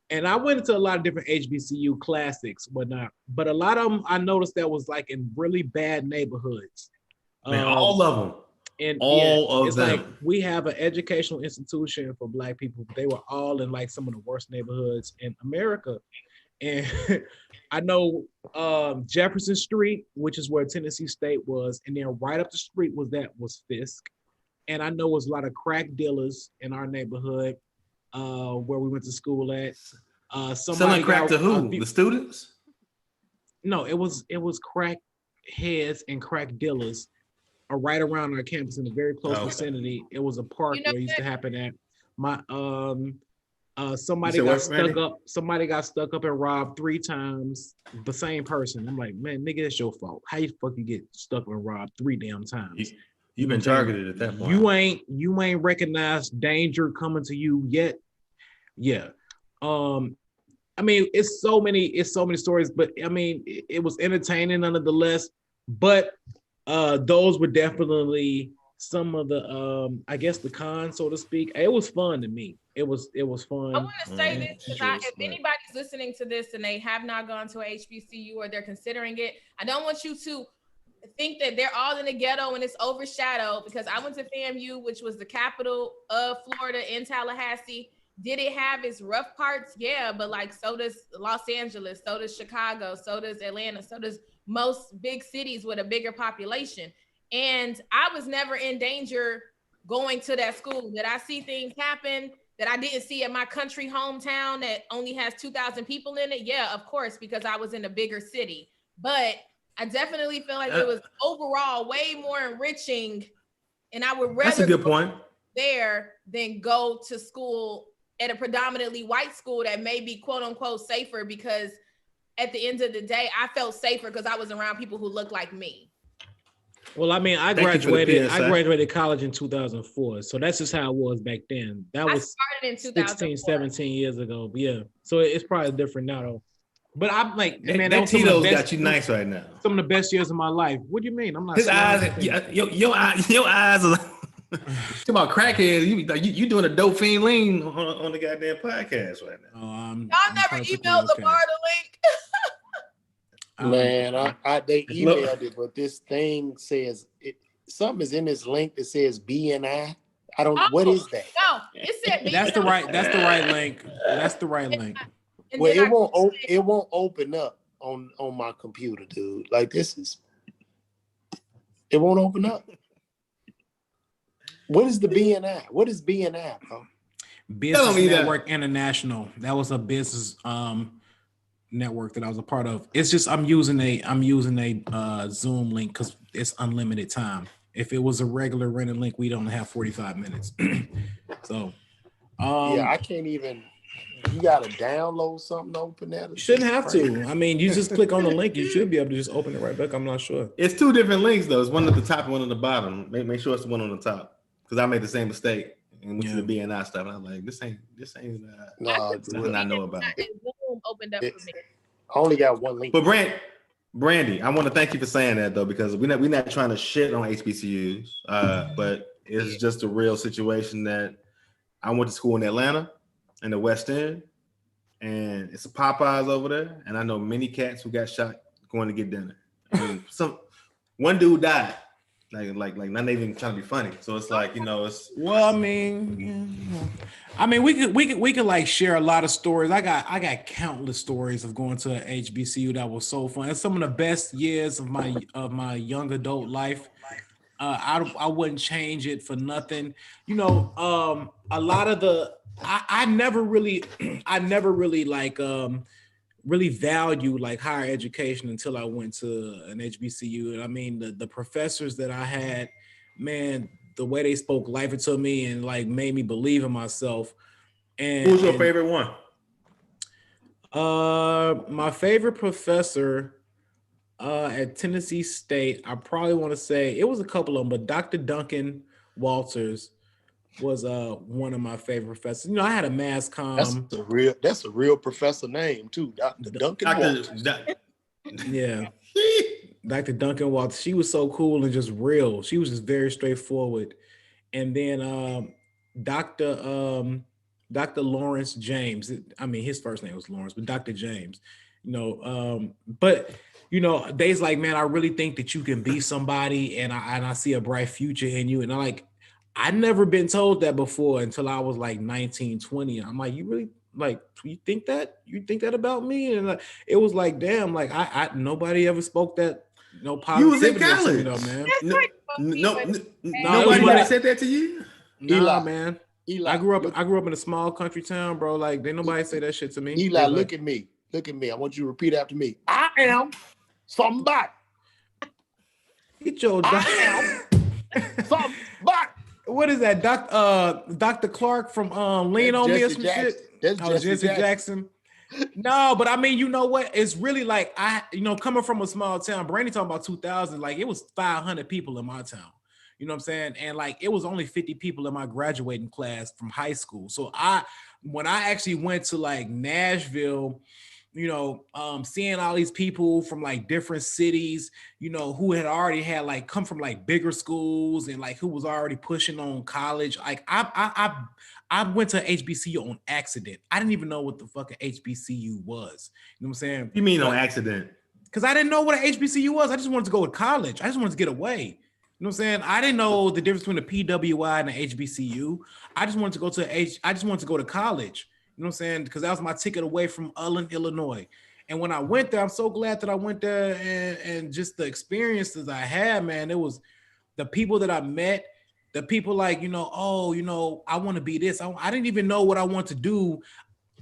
and I went into a lot of different HBCU classics, whatnot, but a lot of them I noticed that was like in really bad neighborhoods. Man, all of them. And all of them. Like we have an educational institution for Black people. They were all in like some of the worst neighborhoods in America. And I know Jefferson Street, which is where Tennessee State was, and then right up the street was Fisk. And I know it was a lot of crack dealers in our neighborhood where we went to school at. Selling crack to who? The students? No, it was crack heads and crack dealers right around our campus in a very close vicinity. It was a park where it used to happen at. Somebody got stuck up and robbed 3 times. The same person. I'm like, man, nigga, that's your fault. How you fucking get stuck and robbed 3 damn times? You've been targeted at that point. You ain't recognized danger coming to you yet. Yeah. I mean, it's so many stories, but I mean, it was entertaining nonetheless. But those were definitely some of the I guess the cons, so to speak. It was fun to me. It was fun. I want to say this because if anybody's listening to this and they have not gone to a HBCU or they're considering it, I don't want you to think that they're all in the ghetto and it's overshadowed, because I went to FAMU, which was the capital of Florida, in Tallahassee. Did it have its rough parts? Yeah, but like so does Los Angeles, so does Chicago, so does Atlanta, so does most big cities with a bigger population. And I was never in danger going to that school. Did I see things happen that I didn't see at my country hometown that only has 2,000 people in it? Yeah, of course, because I was in a bigger city. But I definitely feel like it was overall way more enriching, and I would rather that's a good point there than go to school at a predominantly white school that may be quote unquote safer, because at the end of the day, I felt safer because I was around people who looked like me. Well, I mean, I graduated college in 2004. So that's just how it was back then. That was started in 16, 17 years ago. Yeah. So it's probably different now though. But I'm like, man, that Tito's got you nice right now. Some of the best years of my life. What do you mean? I'm not. His eyes, your eyes are. Talk about crackheads. You doing a dope fiend lean on the goddamn podcast right now. Y'all never emailed Lavar the link. Man, they emailed it, but this thing says something is in this link that says BNI. I don't. What is that? No, it said That's the right link. That's the right link. Well, it won't open up on my computer, dude. Like it won't open up. What is the BNI? What is BNI, bro? Business Network International. That was a business network that I was a part of. It's just I'm using a Zoom link because it's unlimited time. If it was a regular rented link, we'd only have 45 minutes. So Yeah, I can't even. You gotta download something to open that. You shouldn't have to. I mean, you just click on the link. You should be able to just open it right back. I'm not sure. It's two different links though. It's one at the top and one at the bottom. Make sure it's the one on the top because I made the same mistake and went to the BNI stuff. And I'm like, this ain't. Nothing I know about. Zoom opened up for me. I only got one link. But Brandi, I want to thank you for saying that though, because we're not trying to shit on HBCUs, but it's just a real situation that I went to school in Atlanta, in the West End, and it's a Popeyes over there, and I know many cats who got shot going to get dinner. I mean, one dude died, like not even trying to be funny. So it's like, it's. Well, I mean, we could like share a lot of stories. I got countless stories of going to an HBCU that was so fun. It's some of the best years of my young adult life. I wouldn't change it for nothing. A lot of the I never really like really value like higher education until I went to an HBCU. And I mean, the professors that I had, man, the way they spoke life into me and like made me believe in myself. And who's your favorite one? My favorite professor at Tennessee State, I probably want to say it was a couple of them, but Dr. Duncan Walters was one of my favorite professors. I had a mass comm. That's a real professor name too, Dr. Duncan Walters. Yeah. Dr. Duncan Walters. She was so cool and just real. She was just very straightforward. And then Dr. Lawrence James. I mean, his first name was Lawrence, but Dr. James. But Daze like, man, I really think that you can be somebody, and I see a bright future in you. And I'd never been told that before until I was like 19, 20. I'm like, you really like, you think that about me? And it was like, damn, like I nobody ever spoke that, positivity. You was in college, man. Nobody said that to you. Nah, man. Eli, I grew up in a small country town, bro. Like, didn't nobody say that shit to me. Eli, look at me. I want you to repeat after me. I am somebody. Get your I am somebody. What is that, Dr. Clark from Lean On Me or some shit? That's Jesse Jackson. No, but I mean, you know what? It's really like coming from a small town. Brandi talking about 2000, like it was 500 people in my town. You know what I'm saying? And like it was only 50 people in my graduating class from high school. So when I actually went to like Nashville, seeing all these people from like different cities, who had already had like come from like bigger schools and like who was already pushing on college. Like I went to HBCU on accident. I didn't even know what the fucking HBCU was. You know what I'm saying? You mean on accident? Because I didn't know what an HBCU was. I just wanted to go to college. I just wanted to get away. You know what I'm saying? I didn't know the difference between the PWI and the HBCU. I just wanted to go to college. You know what I'm saying? Because that was my ticket away from Ulin, Illinois. And when I went there, I'm so glad that I went there and just the experiences I had, man. It was the people that I met, the people like, I want to be this. I didn't even know what I want to do.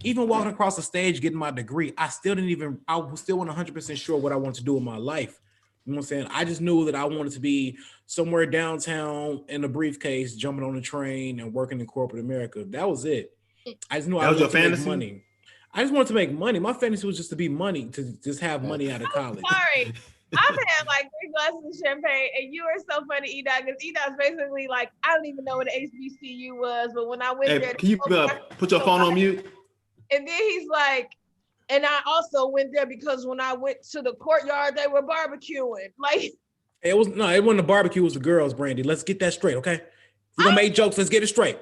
Even walking across the stage, getting my degree, I was still 100% sure what I want to do in my life. You know what I'm saying? I just knew that I wanted to be somewhere downtown in a briefcase, jumping on a train and working in corporate America. That was it. I just knew I wanted to make money. I just wanted to make money. My fantasy was just to be money, to just have money out of college. Sorry. I've had like 3 glasses of champagne, and you are so funny, Edot, because Edot's basically like, I don't even know what an HBCU was, but when I went there, can you put your phone on mute? And then he's like, and I also went there because when I went to the courtyard, they were barbecuing. Like, it wasn't the barbecue, it was the girls, Brandi. Let's get that straight, okay? We're gonna make jokes, let's get it straight.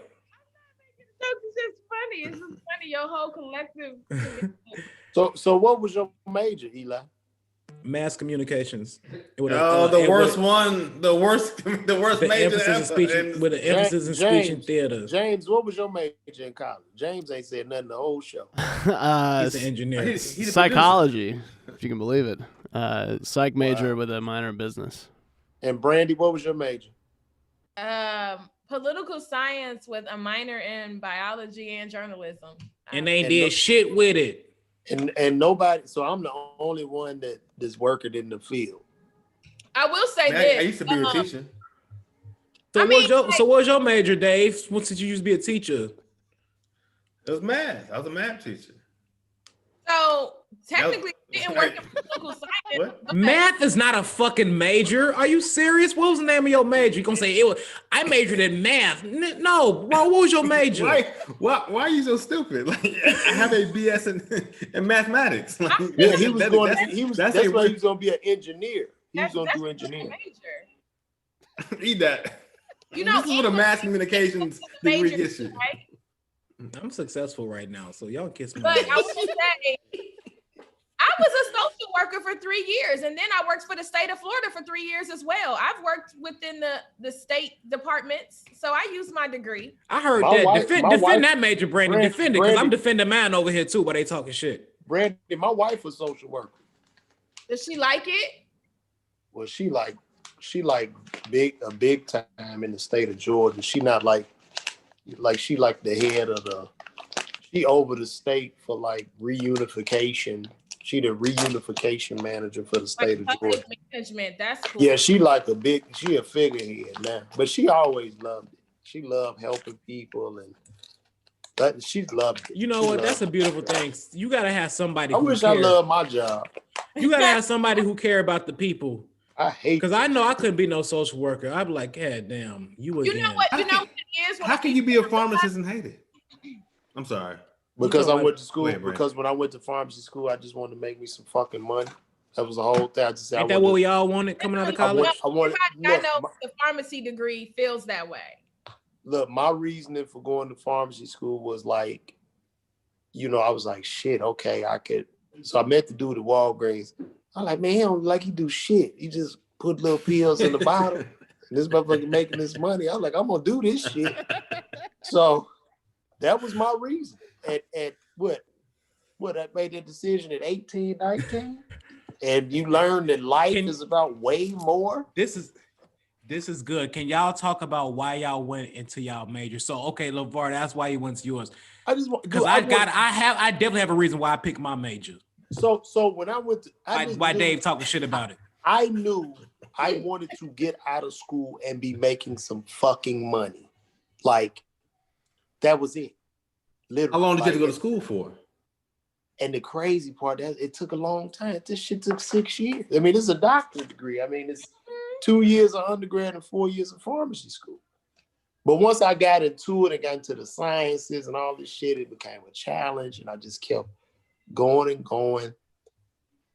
It's just funny. It's just funny, your whole collective. So what was your major, Eli? Mass communications. The worst major ever. With an emphasis in speech and theater. James, what was your major in college? James ain't said nothing the whole show. He's an engineer. He's psychology, if you can believe it. Psych major with a minor in business. And Brandi, what was your major? Political science with a minor in biology and journalism. And they did shit with it. And nobody, so I'm the only one that's working in the field. I will say this. I used to be a teacher. So what was your major, Dave? Since you used to be a teacher? It was math. I was a math teacher. So technically, it didn't work in political science. What? Math is not a fucking major. Are you serious? What was the name of your major? You gonna say it was? I majored in math. No, bro. What was your major? Why are you so stupid? Like, I have a BS in mathematics. Like, Yeah, he was going. That's why he was going to be an engineer. He was going to do engineering. Eat that. You know, this is what a mass communications degree gets you. Right? I'm successful right now, so y'all kiss me. But I will say, I was a social worker for 3 years, and then I worked for the state of Florida for 3 years as well. I've worked within the state departments, so I used my degree. I heard that. Defend that major, Brandon. Defend it, because I'm defending mine over here too, but they talking shit. Brandi, my wife was social worker. Does she like it? Well, she like big time in the state of Georgia. She not like she like the head of she over the state for like reunification. She the reunification manager for the state of Georgia. Management, that's cool. Yeah, she a figurehead now, but she always loved it. She loved helping people she loved it. You know what? That's a beautiful thing. You gotta have somebody. I wish I loved my job. You gotta have somebody who care about the people. I hate because I know I couldn't be no social worker. I'd be like, God damn, you again. You know what it is? How can you be a pharmacist and hate it? I'm sorry. Because I went to school. Because when I went to pharmacy school, I just wanted to make me some fucking money. That was the whole thing. Ain't that what we all wanted coming out of college? I know the pharmacy degree feels that way. Look, my reasoning for going to pharmacy school was like, I was like, shit, okay, I could. So I met the dude at Walgreens. I'm like, man, he don't like he do shit. He just put little pills in the bottle. And this motherfucker making this money. I was like, I'm gonna do this shit. So that was my reason. At what I made that decision at 18, 19. And you learn that life is about way more. This is good. Can y'all talk about why y'all went into y'all major? So okay, LaVar, that's why you went to yours. I definitely have a reason why I picked my major. So when I went to why Dave talking shit about it. I knew I wanted to get out of school and be making some fucking money. Like that was it. Literally. How long did you have to go to school for? And the crazy part, it took a long time. This shit took 6 years. I mean, it's a doctorate degree. I mean, it's 2 years of undergrad and 4 years of pharmacy school. But once I got into it and got into the sciences and all this shit, it became a challenge. And I just kept going and going.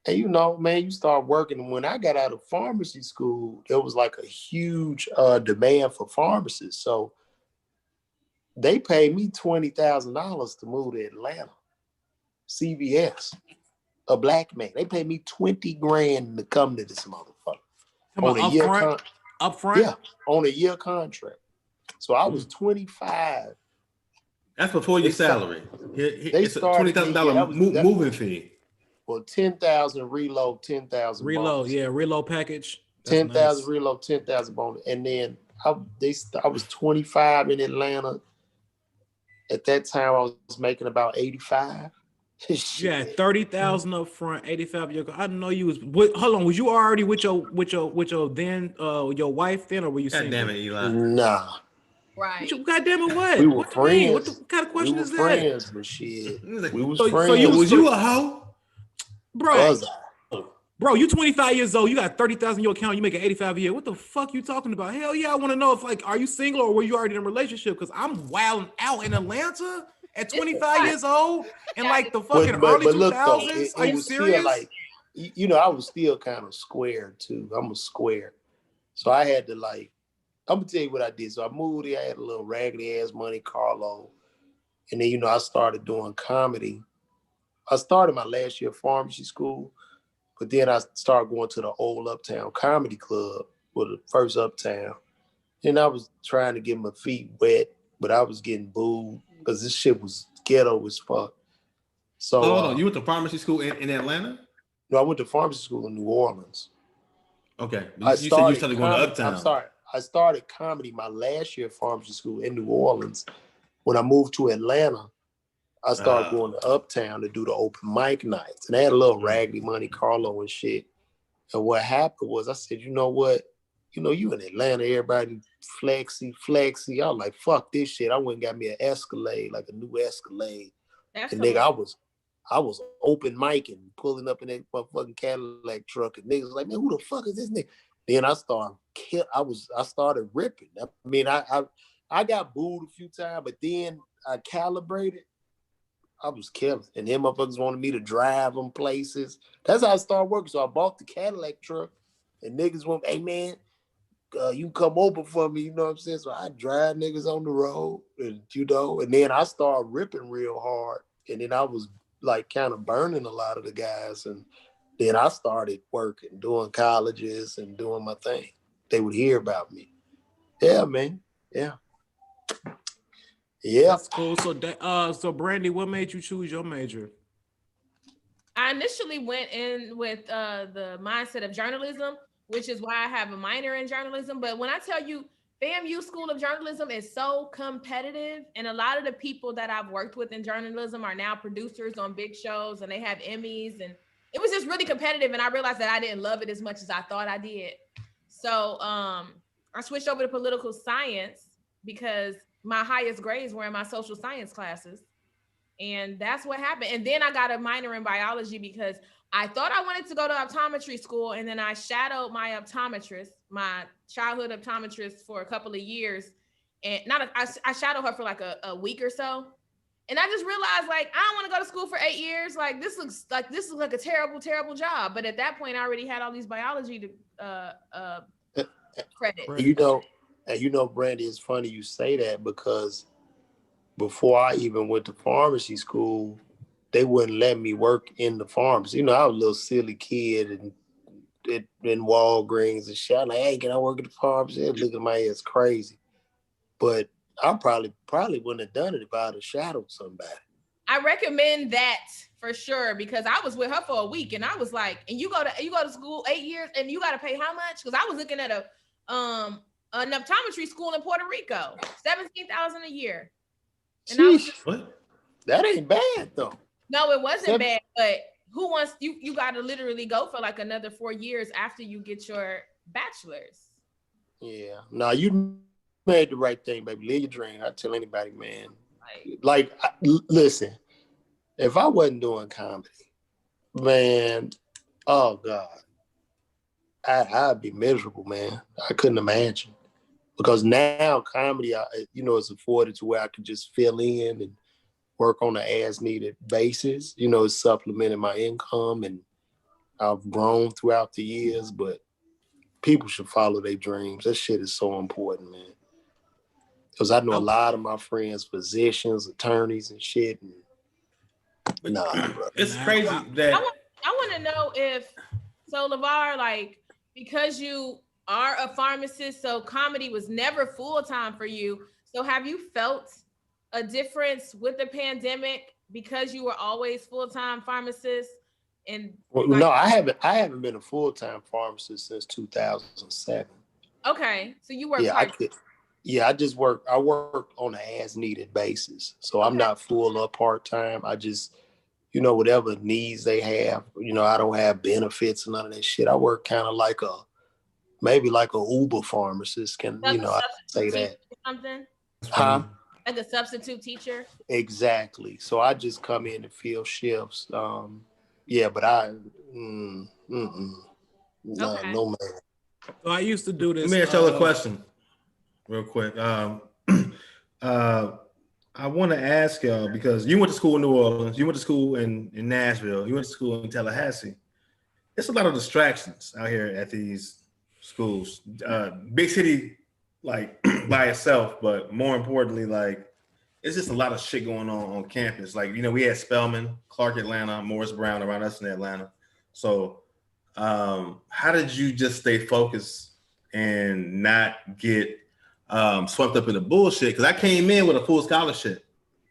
And man, you start working. And when I got out of pharmacy school, there was like a huge demand for pharmacists. So they paid me $20,000 to move to Atlanta. CVS, a black man. They paid me $20,000 to come to this motherfucker. On a year upfront? Yeah, on a year contract. So I was 25. That's before your salary. It's a $20,000 moving fee. Well, 10,000 reload, 10,000 reload, bonus. yeah, reload package. 10,000 reload, 10,000 bonus, and then I was 25 in Atlanta. At that time, I was making about 85. Yeah, 30,000 up front, 85 year. I didn't know you was. Hold on, was you already with your then your wife then, or were you? God damn it, Eli. Nah. Right. God damn it, what? We were friends. What kind of question is that? Friends, but shit. We was friends. So was you a hoe? Bro, you 25 years old. You got 30,000 in your account. You make 85 a year. What the fuck you talking about? Hell yeah, I want to know if are you single or were you already in a relationship? Because I'm wilding out in Atlanta at 25 years old and the fucking early 2000s. Are you serious? I was still kind of square too. I'm a square, so I had to I'm gonna tell you what I did. So I moved here. I had a little raggedy ass Monte Carlo, and then I started doing comedy. I started my last year of pharmacy school. But then I started going to the old Uptown Comedy Club, the first Uptown. And I was trying to get my feet wet, but I was getting booed because this shit was ghetto as fuck. So hold on, you went to pharmacy school in Atlanta? No, I went to pharmacy school in New Orleans. Okay. You said you started going to Uptown. I'm sorry. I started comedy my last year of pharmacy school in New Orleans. When I moved to Atlanta, I started going to Uptown to do the open mic nights. And they had a little raggedy Monte Carlo and shit. And what happened was I said, you know what? you know, you in Atlanta, everybody flexy. I was like, fuck this shit. I went and got me an Escalade, like a new Escalade. That's and nigga, I was open micing, pulling up in that motherfucking Cadillac truck, and niggas was like, man, who the fuck is this nigga? Then I started ripping. I mean, I got booed a few times, but then I calibrated. I was killing. And them motherfuckers wanted me to drive them places. That's how I started working. So I bought the Cadillac truck, and niggas went, hey man, you come over for me, you know what I'm saying? So I drive niggas on the road, and you know, and then I started ripping real hard. And then I was like kind of burning a lot of the guys. And then I started working, doing colleges and doing my thing. They would hear about me. Yeah, man. Yeah. Yeah. That's cool. So Brandi, what made you choose your major? I initially went in with the mindset of journalism, which is why I have a minor in journalism. But when I tell you, FAMU School of Journalism is so competitive, and a lot of the people that I've worked with in journalism are now producers on big shows, and they have Emmys, and it was just really competitive. And I realized that I didn't love it as much as I thought I did. So I switched over to political science because my highest grades were in my social science classes. And that's what happened. And then I got a minor in biology because I thought I wanted to go to optometry school. And then I shadowed my optometrist, my childhood optometrist, for a couple of years. And I shadowed her for like a week or so. And I just realized, like, I don't want to go to school for 8 years. Like, this looks like a terrible, terrible job. But at that point, I already had all these biology to credit. You know, Brandi, it's funny you say that because before I even went to pharmacy school, they wouldn't let me work in the pharmacy. You know, I was a little silly kid and in Walgreens and shit. I'm like, hey, can I work at the pharmacy? They'd look at my ass crazy. But I probably wouldn't have done it if I'd have shadowed somebody. I recommend that for sure, because I was with her for a week and I was like, and you go to school 8 years and you got to pay how much? Because I was looking at an optometry school in Puerto Rico, $17,000 a year. And I was just, what? That ain't bad though. No, it wasn't bad, but who wants you got to literally go for like another 4 years after you get your bachelor's. Yeah. No, you made the right thing, baby. Live your dream. I tell anybody, man. Listen, if I wasn't doing comedy, man, oh God, I'd be miserable, man. I couldn't imagine. Because now comedy, is afforded to where I can just fill in and work on an as-needed basis. You know, it's supplementing my income, and I've grown throughout the years, but people should follow their dreams. That shit is so important, man. Because I know a lot of my friends, physicians, attorneys, and shit. And it's crazy that I want to know if Lavar, like, because you are a pharmacist, so comedy was never full-time for you. So have you felt a difference with the pandemic because you were always full-time pharmacist? And no, I haven't been a full-time pharmacist since 2007. Okay, so you work part. I work on an as-needed basis. So I'm not full or part-time. I just, whatever needs they have. I don't have benefits and none of that shit. I work kind of like maybe like a Uber pharmacist can, I say that. Something? Huh? Like a substitute teacher? Exactly. So I just come in and fill shifts. But no man. So I used to do this. Let me ask y'all a question real quick. I want to ask y'all, because you went to school in New Orleans, you went to school in Nashville, you went to school in Tallahassee. It's a lot of distractions out here at these schools. Big city, like, by itself, but more importantly, like, it's just a lot of shit going on campus. Like, we had Spelman, Clark, Atlanta, Morris Brown around us in Atlanta. So how did you just stay focused and not get swept up in the bullshit? Because I came in with a full scholarship.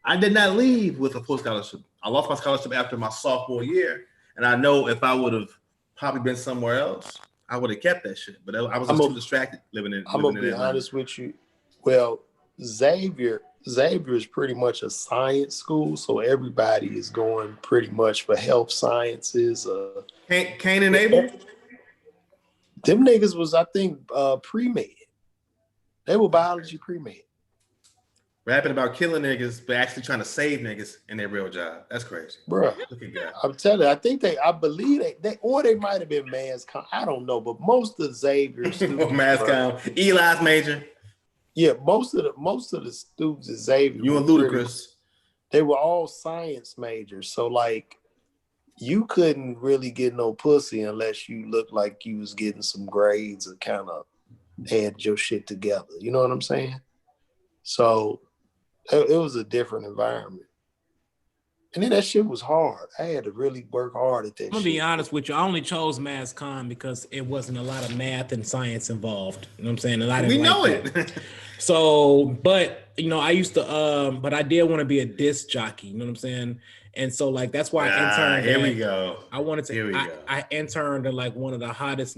I did not leave with a full scholarship. I lost my scholarship after my sophomore year. And I know if I would have probably been somewhere else, I would have kept that shit. But I was just too distracted living in I'm going to be honest with you. Well, Xavier is pretty much a science school, so everybody is going pretty much for health sciences. Cain and Abel? Them niggas was, I think, pre-med. They were biology pre-med. Rapping about killing niggas, but actually trying to save niggas in their real job. That's crazy. Bro, look at that. I'm telling you, I believe they or they might have been mass comm. I don't know, but most of Xavier students, mass comm. Eli's major. Yeah, most of the students at Xavier, you and Ludacris, they were all science majors. So like, you couldn't really get no pussy unless you looked like you was getting some grades or kind of had your shit together. You know what I'm saying? So it was a different environment. And then that shit was hard. I had to really work hard at that shit. I'm gonna be honest with you. I only chose mass comm because it wasn't a lot of math and science involved. You know what I'm saying? And I didn't it. So, but you know, I used to but I did want to be a disc jockey, you know what I'm saying? And so like that's why I interned. Here we go. I wanted to I interned at like one of the hottest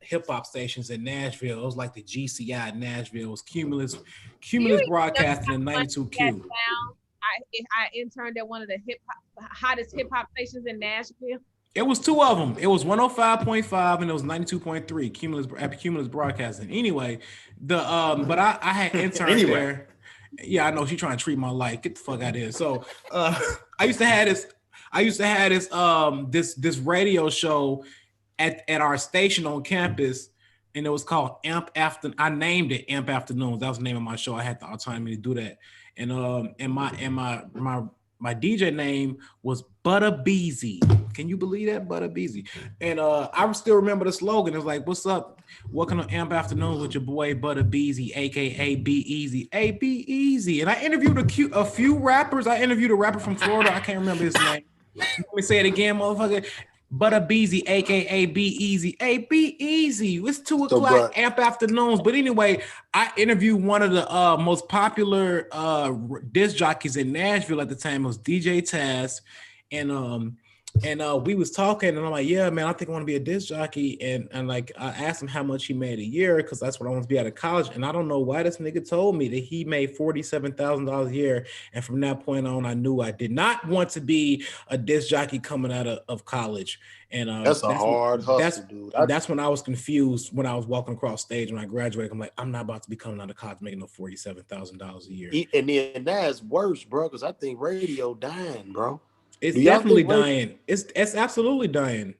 hip hop stations in Nashville. It was like the GCI in Nashville. It was Cumulus Broadcasting in 92Q. I interned at one of the hottest hip hop stations in Nashville. It was two of them. It was 105.5 and it was 92.3 Cumulus Broadcasting. Anyway, but I had interned there. Yeah, I know she's trying to treat my life. Get the fuck out of here. So I used to have this radio show at our station on campus, and it was called Amp After. I named it Amp Afternoons. That was the name of my show. I had the autonomy to do that. And my DJ name was Butter Beezy. Can you believe that? Butter Beezy. And I still remember the slogan. It was like, what's up? Welcome to Amp Afternoons with your boy Butter Beezy, aka Be Easy. Hey, Be Easy. And I interviewed a few rappers. I interviewed a rapper from Florida. I can't remember his name. Let me say it again, motherfucker. Butter Beezy, aka Be Easy. Hey, Be Easy. It's 2 o'clock Amp Afternoons. But anyway, I interviewed one of the most popular disc jockeys in Nashville at the time. It was DJ Taz. And we was talking, and I'm like, yeah, man, I think I want to be a disc jockey. And like, I asked him how much he made a year, because that's what I want to be out of college. And I don't know why this nigga told me that he made $47,000 a year. And from that point on, I knew I did not want to be a disc jockey coming out of college. And that's a hard hustle, dude. That's when I was confused when I was walking across stage when I graduated. I'm like, I'm not about to be coming out of college making no $47,000 a year. And then that's worse, bro, because I think radio dying, bro. It's definitely dying. It's absolutely dying.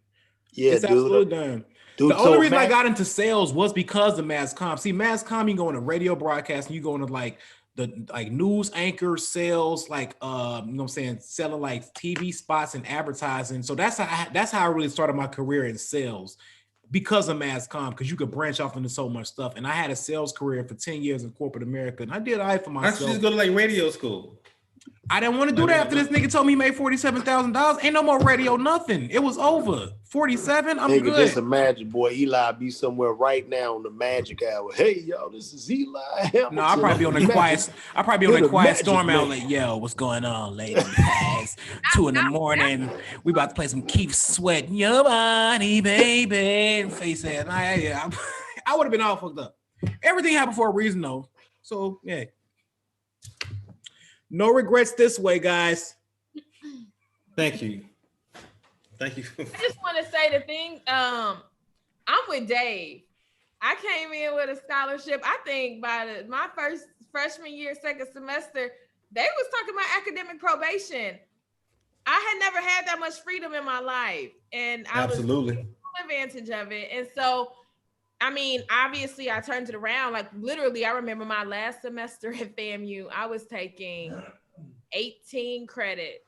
Yeah, it's absolutely dying. Dude, the only reason I got into sales was because of mass comm. See, mass comm, you go into radio broadcasting, you go into like the news anchor sales, like you know what I'm saying, selling like TV spots and advertising. So that's how I really started my career in sales, because of mass comm, because you could branch off into so much stuff. And I had a sales career for 10 years in corporate America, and I did all right for myself. Why don't you just go to like radio school? I didn't want to do that after this nigga told me he made $47,000. Ain't no more radio, nothing. It was over. 47, I'm nigga, good. Just imagine, boy, Eli be somewhere right now on the Magic Hour. Hey, y'all, this is Eli Hamilton. No, I'll probably be on the quiet. I'll probably be on the quiet storm out like, yo, what's going on, ladies? 2 a.m. We about to play some Keith Sweat. Your body, baby. Face ass. I would have been all fucked up. Everything happened for a reason, though. So, yeah. No regrets this way, guys. Thank you. I just want to say the thing. I'm with Dave. I came in with a scholarship. I think by my first freshman year, second semester, they was talking about academic probation. I had never had that much freedom in my life, and I was taking advantage of it. And so, I mean, obviously, I turned it around. Like literally, I remember my last semester at FAMU, I was taking 18 credits,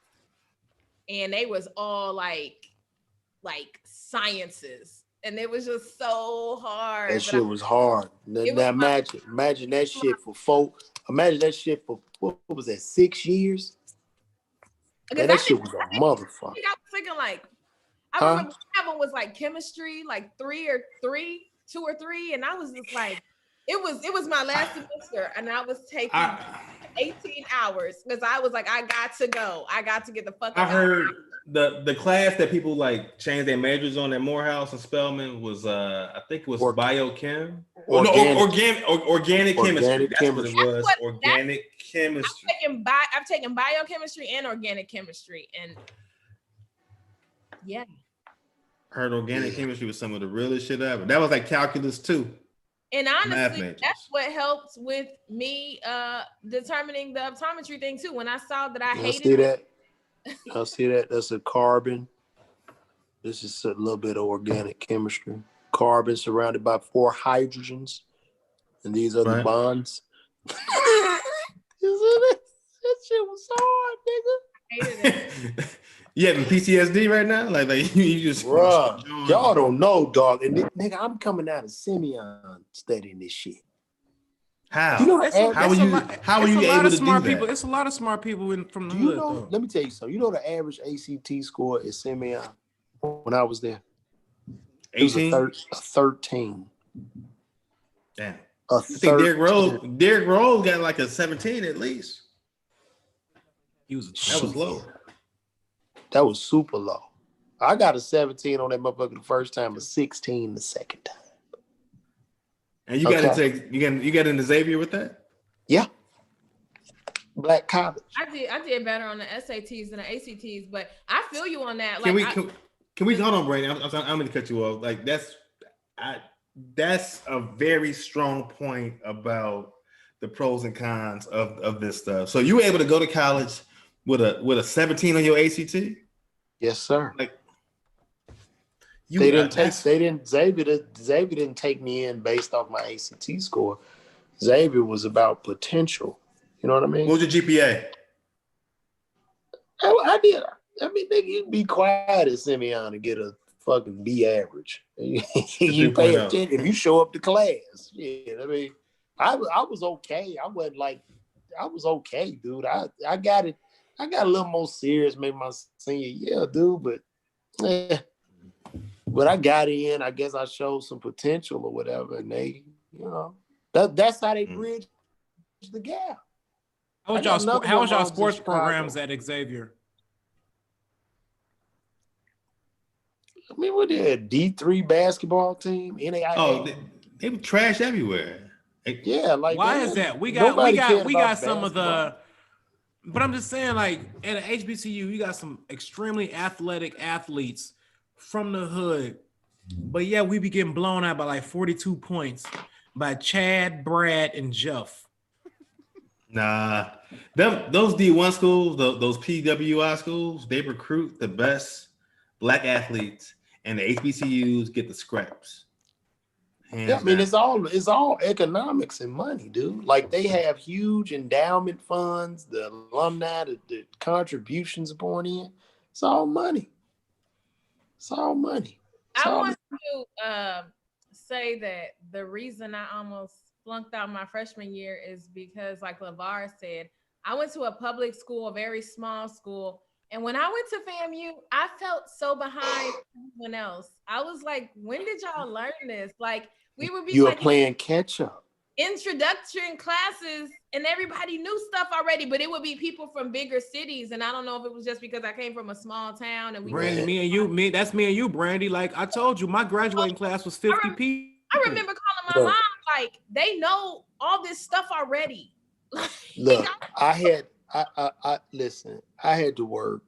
and they was all like sciences, and it was just so hard. That shit was hard. Now imagine that shit for folk. Imagine that shit for what was that, 6 years? Man, that shit was a motherfucker. I was thinking like, I remember that one was like chemistry, like 2 or 3, and I was just like, it was my last semester, and I was taking 18 hours because I was like, I got to go. I got to get the fuck out. I heard the class that people like changed their majors on at Morehouse and Spelman was I think it was biochem. Organic chemistry. That's what it was. Organic chemistry. I've taken biochemistry and organic chemistry, and yeah. heard organic chemistry was some of the realest shit ever. That was like calculus 2. And honestly, that's what helped with me determining the optometry thing too. When I saw that I hated it. I see that. That's a carbon. This is a little bit of organic chemistry. Carbon surrounded by 4 hydrogens. And these are the bonds. That shit was so hard, nigga. I hated it. You having PTSD right now? Like you just Bruh, y'all don't know, dog. And nigga, I'm coming out of Simeon studying this shit. How? You know, how are you able to do people? that? It's a lot of smart people from the you hood. know, let me tell you something. You know the average ACT score at Simeon when I was there? 18? A 13. Damn. I think Derrick Rose got like a 17 at least. That was low. That was super low. I got a 17 on that motherfucker the first time, a 16 the second time. And you got into Xavier with that? Yeah. Black college. I did better on the SATs than the ACTs, but I feel you on that. Can we hold on, Brandi? I'm going to cut you off. Like that's a very strong point about the pros and cons of this stuff. So you were able to go to college with a 17 on your ACT? Yes, sir. Like Xavier didn't take me in based off my ACT score. Xavier was about potential. You know what I mean? What was your GPA? I did. I mean, nigga, you be quiet at Simeon and get a fucking B average. You pay attention if you show up to class. Yeah, I mean, I was okay. I was okay, dude. I got it. I got a little more serious maybe my senior year, dude, but when I got in, I guess I showed some potential or whatever, and they, that's how they bridge the gap. How was y'all sports programs at Xavier? I mean, what they had D3 basketball team, NAIA. Oh, they were trash everywhere. Yeah, like why is that? We got some of the. But I'm just saying, like at an HBCU, you got some extremely athletic athletes from the hood, but yeah, we be getting blown out by like 42 points by Chad, Brad, and Jeff. Nah, those D1 schools, those PWI schools, they recruit the best black athletes, and the HBCUs get the scraps. Yeah, I mean, it's all economics and money, dude. Like they have huge endowment funds, the alumni, the contributions pouring in. It's all money. I want to say that the reason I almost flunked out my freshman year is because, like Lavar said, I went to a public school, a very small school. And when I went to FAMU, I felt so behind everyone else. I was like, when did y'all learn this? Like, we would be you were playing catch up. Introduction classes, and everybody knew stuff already, but it would be people from bigger cities. And I don't know if it was just because I came from a small town and Brandi, that's me and you, Brandi. Like I told you, my graduating class was 50 people. I remember calling my mom, like, they know all this stuff already. Look, I had to work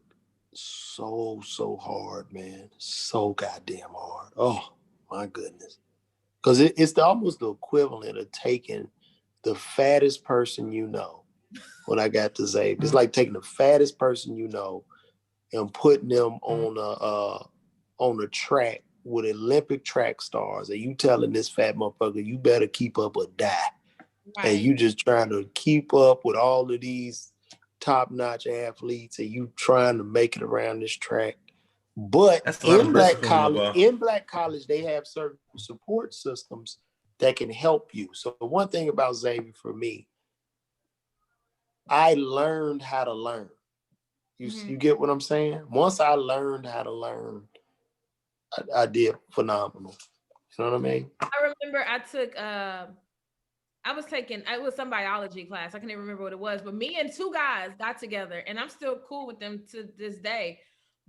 so hard, man. So goddamn hard. Oh my goodness. Because it's almost the equivalent of taking the fattest person you know when I got to Xavier. It's like taking the fattest person you know and putting them on a track with Olympic track stars, and you telling this fat motherfucker, you better keep up or die. Right. And you just trying to keep up with all of these top-notch athletes, and you trying to make it around this track. But in Black college, they have certain support systems that can help you. So the one thing about Xavier for me, I learned how to learn. You get what I'm saying? Once I learned how to learn, I did phenomenal. You know what I mean? I remember I took it was some biology class. I can't even remember what it was, but me and 2 guys got together, and I'm still cool with them to this day.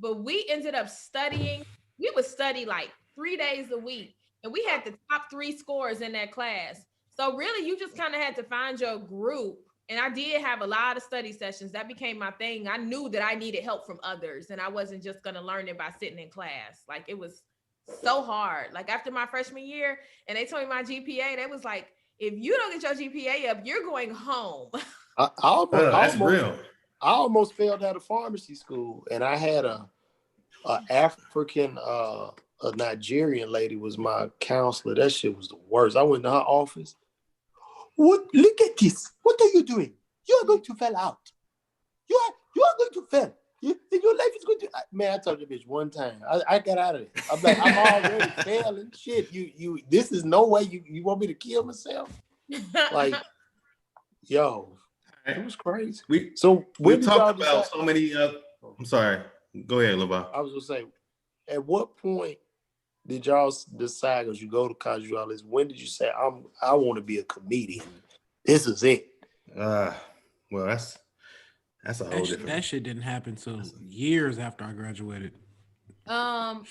But we ended up studying. We would study like 3 days a week, and we had the top 3 scores in that class. So really, you just kind of had to find your group. And I did have a lot of study sessions. That became my thing. I knew that I needed help from others, and I wasn't just going to learn it by sitting in class. Like it was so hard. Like after my freshman year, and they told me my GPA, they was like, if you don't get your GPA up, you're going home. That's real. I almost failed out of pharmacy school, and I had a African, a Nigerian lady was my counselor. That shit was the worst. I went to her office. What? Look at this. What are you doing? You are going to fail out. You are going to fail. Your life is going to. Man, I told the bitch one time. I got out of it. I'm like, I'm already failing. Shit, you. This is no way you want me to kill myself. Like, yo, it was crazy. We when talked about so many. I'm sorry. Go ahead, Lavar. I was gonna say, at what point did y'all decide? Because you go to college, you all this. When did you say I want to be a comedian? This is it. Well, that's a whole different. That shit didn't happen till years after I graduated. I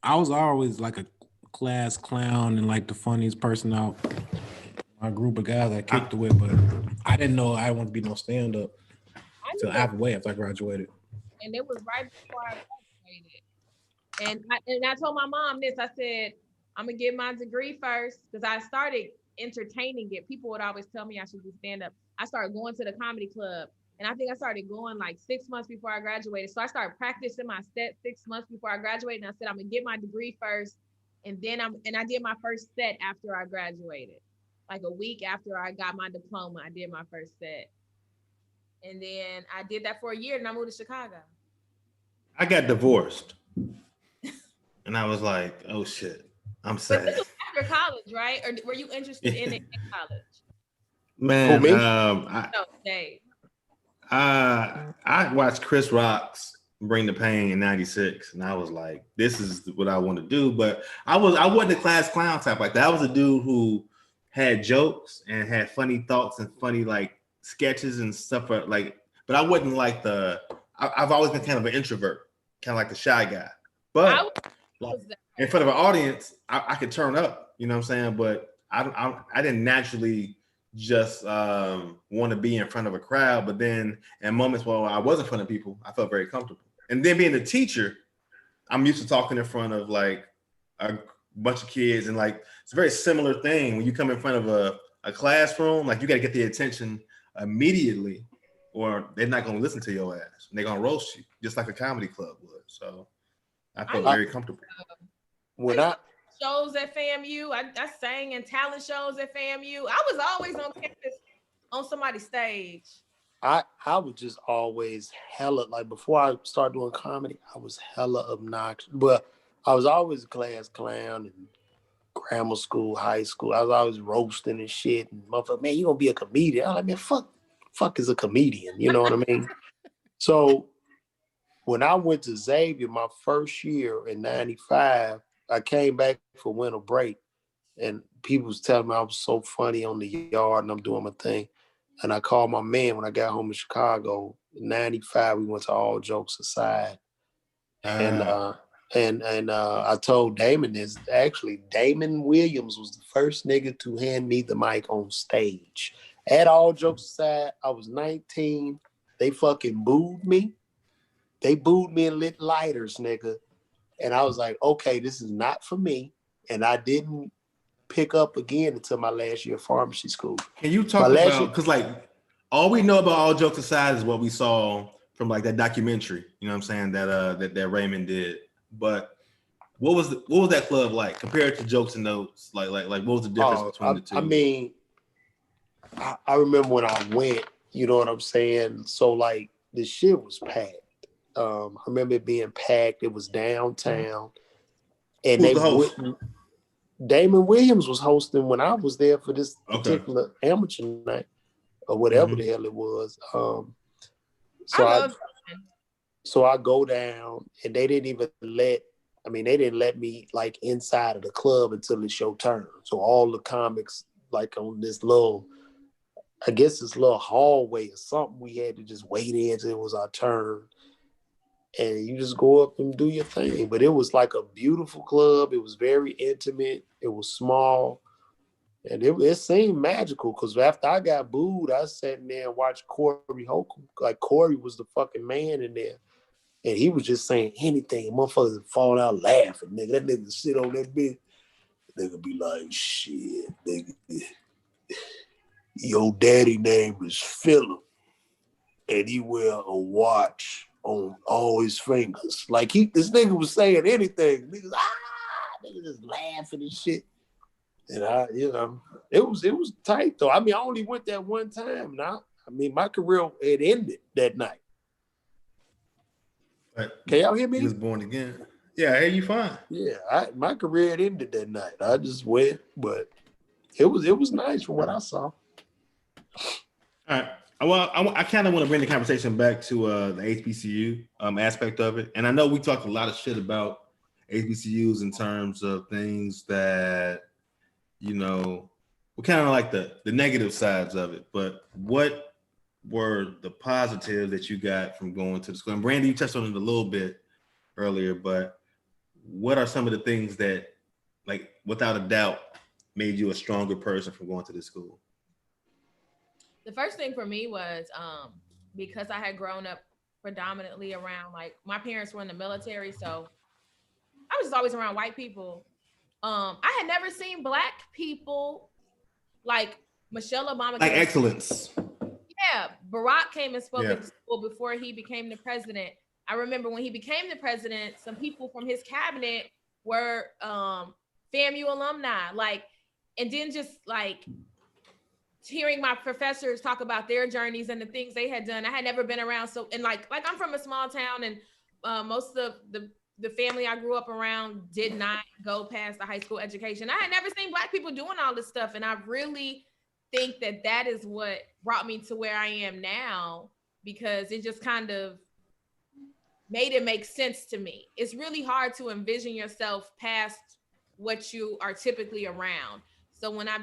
was always like a class clown and like the funniest person out. My group of guys I kicked with, but I didn't know I wanted to be no stand up until halfway after I graduated. And it was right before I graduated. And I told my mom this. I said, I'm gonna get my degree first because I started entertaining it. People would always tell me I should do stand up. I started going to the comedy club, and I think I started going like 6 months before I graduated. So I started practicing my set 6 months before I graduated, and I said I'm gonna get my degree first, and then I did my first set after I graduated. Like a week after I got my diploma, I did my first set. And then I did that for a year, and I moved to Chicago. I got divorced. And I was like, oh shit, I'm sad. But this was after college, right? Or were you interested in it in college? Man, Dave. I watched Chris Rock's Bring the Pain in '96, and I was like, this is what I want to do. But I wasn't a class clown type like that. I was a dude who had jokes and had funny thoughts and funny like sketches and stuff like, but I wasn't like I've always been kind of an introvert, kind of like the shy guy. But in front of an audience, I could turn up, you know what I'm saying? But I didn't naturally just want to be in front of a crowd. But then in moments while I was in front of people, I felt very comfortable. And then being a teacher, I'm used to talking in front of like a bunch of kids, and like it's a very similar thing when you come in front of a classroom. Like you got to get the attention immediately, or they're not going to listen to your ass. They're going to roast you, just like a comedy club would. So I felt very comfortable. When I shows at FAMU, I sang in talent shows at FAMU. I was always on campus on somebody's stage. I was just always hella, like before I started doing comedy, I was hella obnoxious. But I was always a class clown in grammar school, high school. I was always roasting and shit. And motherfucker, man, you gonna be a comedian? I'm like, man, fuck is a comedian. You know what I mean? So when I went to Xavier my first year in '95, I came back for winter break, and people was telling me I was so funny on the yard and I'm doing my thing. And I called my man when I got home in Chicago. In '95, we went to All Jokes Aside. And I told Damon this. Actually, Damon Williams was the first nigga to hand me the mic on stage. At All Jokes Aside, I was 19. They fucking booed me. They booed me and lit lighters, nigga. And I was like, okay, this is not for me. And I didn't pick up again until my last year of pharmacy school. Can you talk about, because like all we know about All Jokes Aside is what we saw from like that documentary, you know what I'm saying, that Raymond did. But what was that club like compared to Jokes and Notes? Like what was the difference between the two? I mean, I remember when I went, you know what I'm saying? So like the shit was packed. I remember it being packed. It was downtown. And who's the host? Damon Williams was hosting when I was there for this particular amateur night or whatever the hell it was. So I go down, and they didn't let me like inside of the club until it's your turn. So all the comics like on this little hallway or something, we had to just wait in until it was our turn. And you just go up and do your thing. But it was like a beautiful club. It was very intimate. It was small. And it seemed magical because after I got booed, I sat in there and watched Corey Holcomb. Like Corey was the fucking man in there. And he was just saying anything. Motherfuckers would fall out laughing, nigga. That nigga sit on that bitch. Nigga be like, shit, nigga. Your daddy name is Philip. And he wear a watch on all his fingers. Like this nigga was saying anything. Niggas, niggas just laughing and shit. And it was tight though. I mean, I only went that one time. Now, I mean, my career had ended that night. But can y'all hear me? He was born again. Yeah, hey, you fine? Yeah, my career had ended that night. I just went, but it was nice from what I saw. All right. Well, I kind of want to bring the conversation back to the HBCU aspect of it. And I know we talked a lot of shit about HBCUs in terms of things that, you know, we're kind of like the negative sides of it. But what were the positives that you got from going to the school? And Brandi, you touched on it a little bit earlier, but what are some of the things that, like, without a doubt, made you a stronger person from going to this school? The first thing for me was because I had grown up predominantly around, like, my parents were in the military, so I was just always around white people. I had never seen Black people like Michelle Obama. Like excellence. Yeah, Barack came and spoke at the school before he became the president. I remember when he became the president, some people from his cabinet were FAMU alumni, like, and then just like hearing my professors talk about their journeys and the things they had done. I had never been around. So, and like I'm from a small town, and most of the family I grew up around did not go past the high school education. I had never seen Black people doing all this stuff. And I really think that is what brought me to where I am now, because it just kind of made it make sense to me. It's really hard to envision yourself past what you are typically around. So when I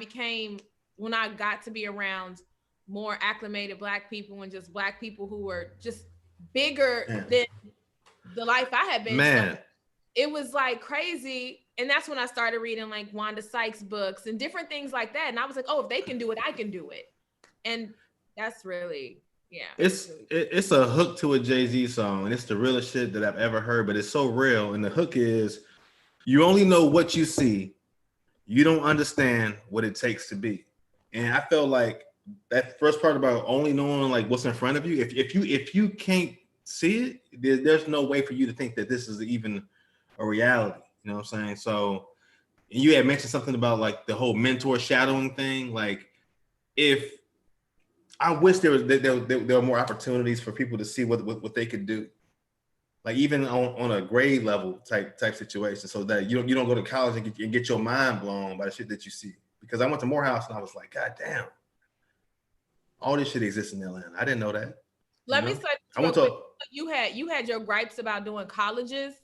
got to be around more acclimated Black people and just Black people who were just bigger than the life I had been. So it was like crazy. And that's when I started reading like Wanda Sykes books and different things like that. And I was like, oh, if they can do it, I can do it. And that's really, it's a hook to a Jay-Z song, and it's the realest shit that I've ever heard, but it's so real. And the hook is, you only know what you see. You don't understand what it takes to be. And I felt like that first part about only knowing like what's in front of you, if you can't see it, there's no way for you to think that this is even a reality. You know what I'm saying? So, and you had mentioned something about like the whole mentor shadowing thing. Like, if I wish there were more opportunities for people to see what they could do, like even on a grade level type situation, so that you don't go to college and get your mind blown by the shit that you see. Because I went to Morehouse and I was like, God damn, all this shit exists in Atlanta. I didn't know that. Let me say, you had your gripes about doing colleges.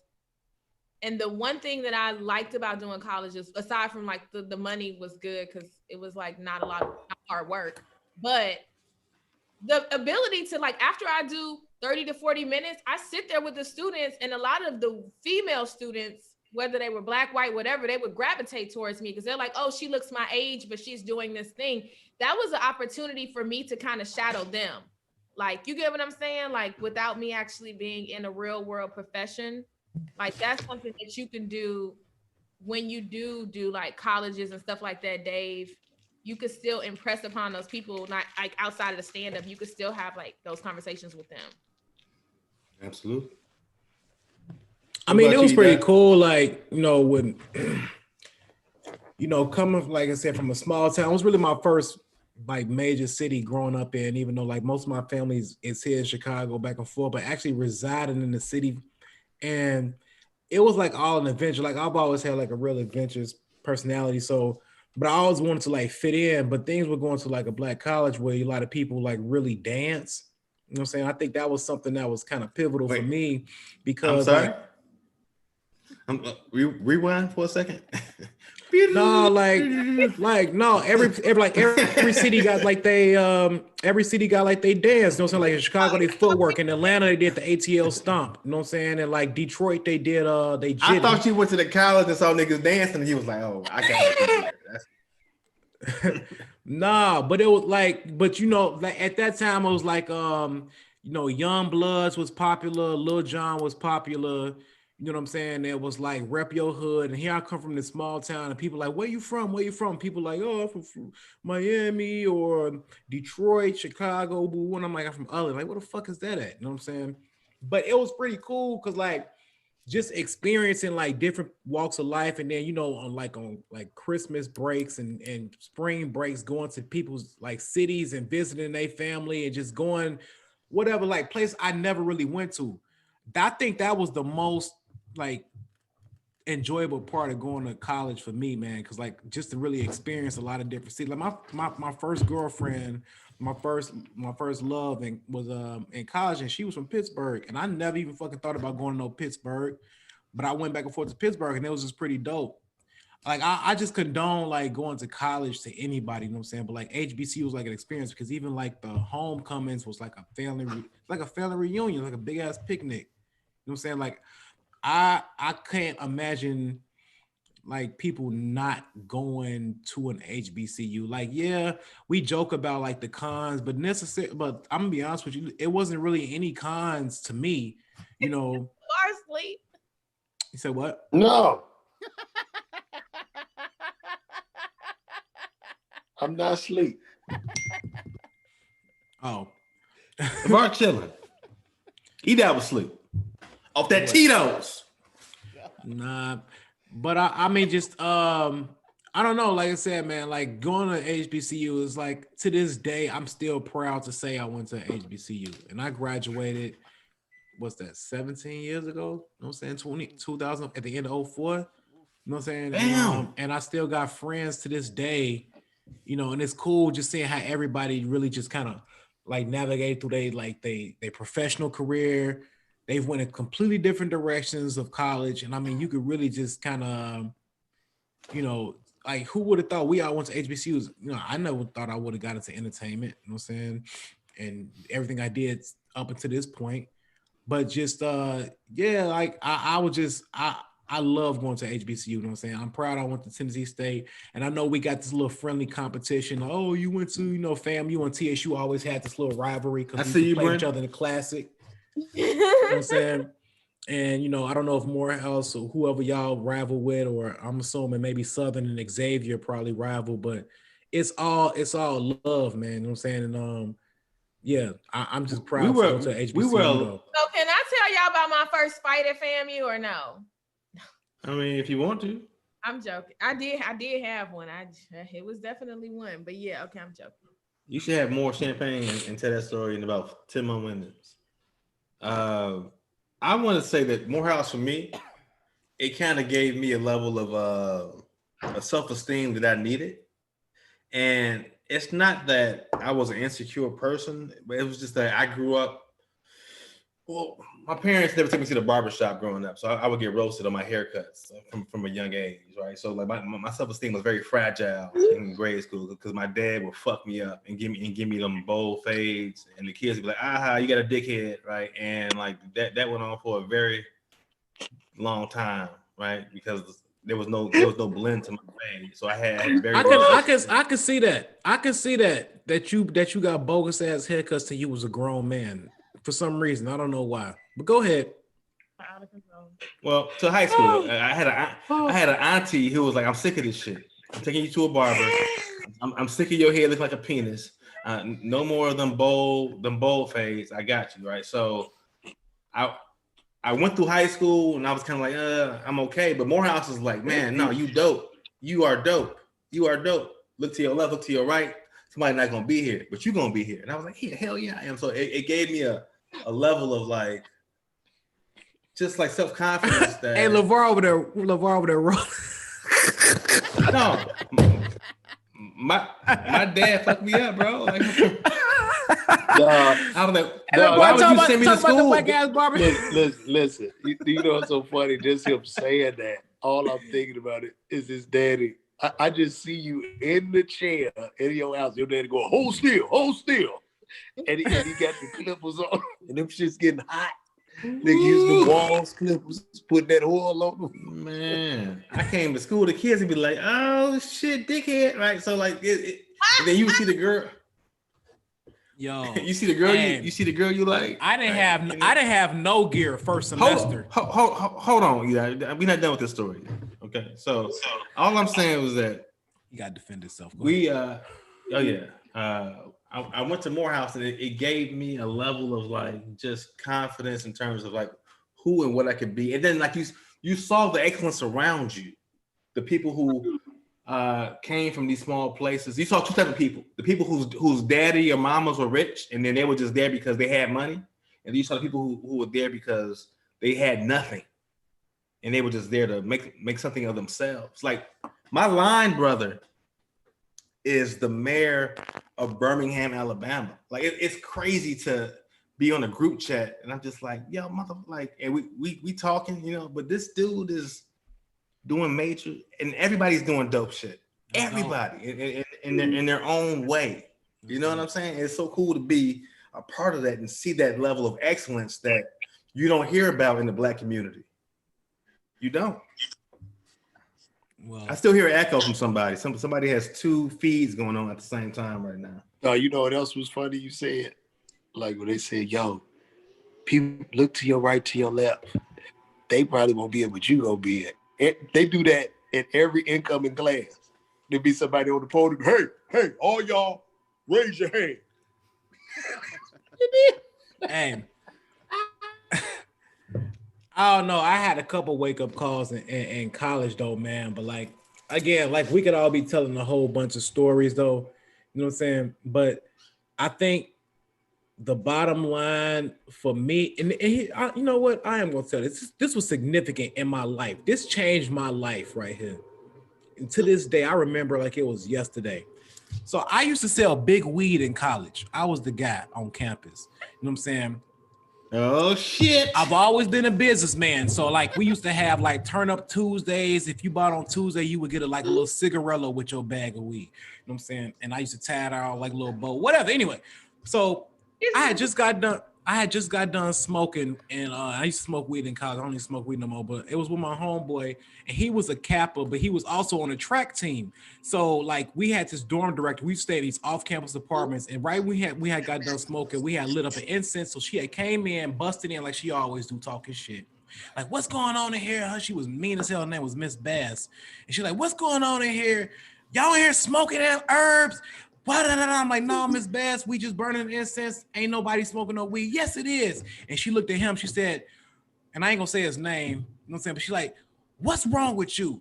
And the one thing that I liked about doing colleges, aside from like the money was good because it was like not a lot of hard work, but the ability to, like, after I do 30 to 40 minutes, I sit there with the students, and a lot of the female students, whether they were Black, white, whatever, they would gravitate towards me because they're like, oh, she looks my age, but she's doing this thing. That was an opportunity for me to kind of shadow them. Like, you get what I'm saying? Like, without me actually being in a real world profession, like, that's something that you can do when you do like colleges and stuff like that, Dave. You could still impress upon those people, not like outside of the stand-up. You could still have like those conversations with them. Absolutely. I mean, it was pretty cool. Like, you know, when, you know, coming, like I said, from a small town, it was really my first like major city growing up in, even though like most of my family is here in Chicago back and forth, but actually residing in the city. And it was like all an adventure. Like, I've always had like a real adventurous personality. So, but I always wanted to like fit in, but things were going to like a Black college where a lot of people like really dance. You know what I'm saying? I think that was something that was kind of pivotal for me because I'm sorry. Rewind for a second. No, no. Every city got like every city got like they dance. You know what I'm saying? Like in Chicago, they footwork. In Atlanta, they did the ATL stomp. You know what I'm saying? And like Detroit, they did they jitty. I thought you went to the college and saw niggas dancing, and he was like, "Oh, I got it." Nah, but it was like, but you know, like at that time, it was like you know, Young Bloods was popular, Lil Jon was popular. You know what I'm saying? It was like rep your hood. And here I come from this small town, and people like, where you from? Where you from? People like, oh, I'm from Miami or Detroit, Chicago, boo. And I'm like, I'm from LA. Like, what the fuck is that at? You know what I'm saying? But it was pretty cool because like just experiencing like different walks of life, and then you know on like Christmas breaks and spring breaks, going to people's like cities and visiting their family and just going whatever like place I never really went to. I think that was the most like enjoyable part of going to college for me, man, because like just to really experience a lot of different cities. Like my first girlfriend, my first love and was in college, and she was from Pittsburgh, and I never even fucking thought about going to no Pittsburgh, but I went back and forth to Pittsburgh, and it was just pretty dope. Like I just condone like going to college to anybody, you know what I'm saying? But like HBCU was like an experience because even like the homecomings was like a family reunion, like a big ass picnic. You know what I'm saying? Like I can't imagine like people not going to an HBCU. Like, yeah, we joke about like the cons, but I'm gonna be honest with you, it wasn't really any cons to me, you know. Sleep. You said what? No. I'm not asleep. Oh. Lavar chilling. He down with sleep. Off that Tito's. Nah, but I mean, just I don't know. Like I said, man, like going to HBCU is like to this day, I'm still proud to say I went to HBCU and I graduated. What's that? 17 years ago? You know what I'm saying? 2000 at the end of 04. You know what I'm saying? Damn. And I still got friends to this day. You know, and it's cool just seeing how everybody really just kind of like navigate through their professional career. They've went in completely different directions of college. And I mean, you could really just kind of, you know, like who would have thought we all went to HBCUs? You know, I never thought I would have got into entertainment, you know what I'm saying? And everything I did up until this point. But just yeah, like I love going to HBCU, you know what I'm saying? I'm proud I went to Tennessee State. And I know we got this little friendly competition. Oh, you went to, you know, FAMU and TSU always had this little rivalry because we played each other in the classic. You know what I'm saying? And, you know, I don't know if Morehouse or whoever y'all rival with, or I'm assuming maybe Southern and Xavier probably rival, but it's all love, man. You know what I'm saying? And yeah, I'm just proud to go to HBCU. So can I tell y'all about my first fight at FAMU or no? I mean, if you want to. I'm joking. I did have one. It was definitely one, but yeah, okay, I'm joking. You should have more champagne and tell that story in about 10 more minutes. I want to say that Morehouse for me, it kind of gave me a level of self-esteem that I needed. And it's not that I was an insecure person, but it was just that I grew up. Well, my parents never took me to the barbershop growing up, so I would get roasted on my haircuts from a young age, right? So like my self-esteem was very fragile in grade school because my dad would fuck me up and give me them bold fades, and the kids would be like, "Aha, you got a dickhead," right? And like that went on for a very long time, right? Because there was no blend to my fade, so I had very. I can see that. I can see that you got bogus ass haircuts till you was a grown man. For some reason, I don't know why. But go ahead. Well, to high school, I had an auntie who was like, "I'm sick of this shit. I'm taking you to a barber. I'm sick of your hair looking like a penis. No more of them bold fades. I got you, right?" So, I went through high school and I was kind of like, I'm okay. But Morehouse is like, "Man, no, you dope. You are dope. You are dope. Look to your left, look to your right. Somebody not gonna be here, but you gonna be here." And I was like, "Yeah, hell yeah, I am." So it gave me a level of like, just like self-confidence that. Hey, Lavar over there. No, my dad fucked me up, bro. Like, I was like, why would you send me to school? Listen, you know what's so funny? Just him saying that. All I'm thinking about it is his daddy. I just see you in the chair in your house. Your daddy go, hold still. And he got the clippers on, and them shit's getting hot. Nigga use the walls clippers, put that oil on them. Man, I came to school, the kids would be like, "Oh shit, dickhead," right? So like, and then you would see the girl. Yo, you see the girl you see the girl you like? I didn't have no gear first semester. Hold on. Yeah, we're not done with this story yet. Okay. So all I'm saying was that you gotta defend yourself. I went to Morehouse and it gave me a level of like just confidence in terms of like who and what I could be. And then like you saw the excellence around you, the people who came from these small places. You saw two types of people: the people whose daddy or mamas were rich, and then they were just there because they had money, and then you saw the people who were there because they had nothing, and they were just there to make something of themselves. Like my line brother is the mayor of Birmingham, Alabama. Like it's crazy to be on a group chat, and I'm just like, yo, mother, like, and we talking, you know, but this dude is doing major, and everybody's doing dope shit. Everybody in their own way. You know what I'm saying? It's so cool to be a part of that and see that level of excellence that you don't hear about in the Black community. You don't. Well, I still hear an echo from somebody. Somebody has two feeds going on at the same time right now. Oh, you know what else was funny? You said, like when they said, yo, people look to your right, to your left. They probably won't be it, but you gonna be it. They do that in every incoming class. There'll be somebody on the podium. Hey, all y'all, raise your hand. Hey, I don't know. I had a couple wake up calls in college though, man. But like, again, like we could all be telling a whole bunch of stories though. You know what I'm saying? But I think the bottom line for me, and you know what? I am going to tell you, this was significant in my life. This changed my life right here. And to this day, I remember like it was yesterday. So I used to sell big weed in college. I was the guy on campus. You know what I'm saying? Oh, shit. I've always been a businessman. So like we used to have like turn up Tuesdays. If you bought on Tuesday, you would get a little cigarello with your bag of weed. You know what I'm saying? And I used to tie it out like a little bow, whatever. Anyway, so I had just got done smoking, and I used to smoke weed in college. I don't even smoke weed no more, but it was with my homeboy, and he was a Kappa, but he was also on a track team. So like we had this dorm director. We stayed in these off-campus apartments, and right we had got done smoking. We had lit up an incense, so she had came in, busted in like she always do, talking shit. Like, what's going on in here? She was mean as hell. Her name was Miss Bass, and she's like, what's going on in here? Y'all in here smoking herbs? I'm like, no, Miss Bass, we just burning incense. Ain't nobody smoking no weed. Yes, it is. And she looked at him. She said, and I ain't gonna say his name. You know what I'm saying? But she's like, what's wrong with you?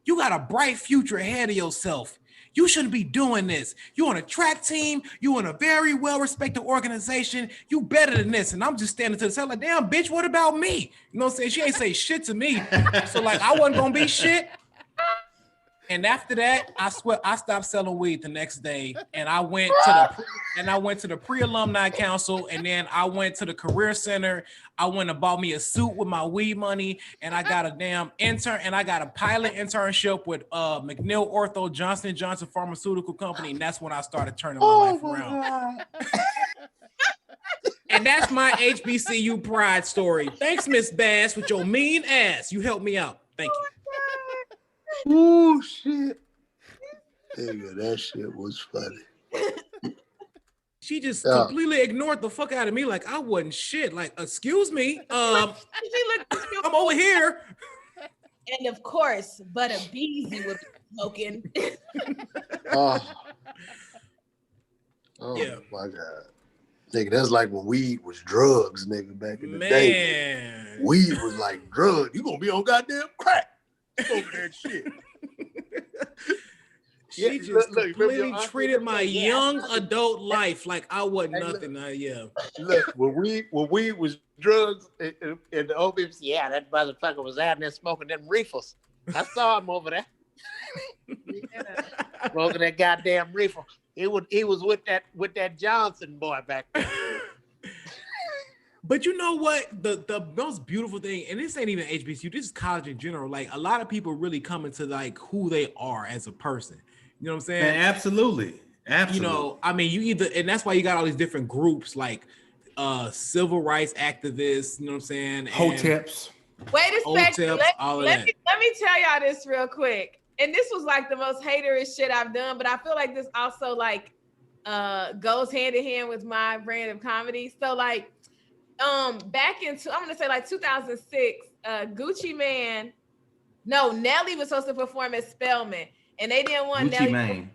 You got a bright future ahead of yourself. You shouldn't be doing this. You on a track team. You in a very well-respected organization. You better than this. And I'm just standing to the side like, damn, bitch, what about me? You know what I'm saying? She ain't say shit to me. So like, I wasn't gonna be shit. And after that, I swear I stopped selling weed the next day, and I went to the pre-alumni council, and then I went to the career center. I went and bought me a suit with my weed money, and I got a damn intern, and I got a pilot internship with McNeil Ortho Johnson & Johnson Pharmaceutical Company, and that's when I started turning my life around. And that's my HBCU pride story. Thanks, Miss Bass, with your mean ass. You helped me out. Thank you. Oh shit! Nigga, that shit was funny. She just completely ignored the fuck out of me, like I wasn't shit. Like, excuse me, I'm over here. And of course, but a Beezy was smoking. Oh yeah. My god, nigga, that's like when weed was drugs, nigga. Back in the day, weed was like drugs. You gonna be on goddamn crack. Over that shit. She just completely treated my young adult life like I wasn't nothing. Look, when weed was drugs and the opiates, yeah, that motherfucker was out there smoking them reefers. I saw him over there. Smoking that goddamn reefer. He was with that Johnson boy back there. But you know what? The most beautiful thing, and this ain't even HBCU, this is college in general. Like, a lot of people really come into like who they are as a person. You know what I'm saying? Man, absolutely. You know, I mean, you either, and that's why you got all these different groups like civil rights activists, you know what I'm saying? Hoteps. Wait a second. Let me tell y'all this real quick. And this was like the most haterish shit I've done, but I feel like this also like goes hand in hand with my brand of comedy. So like back into I'm gonna say like 2006, Gucci Mane. No, Nelly was supposed to perform at Spelman, and they didn't want Gucci Mane.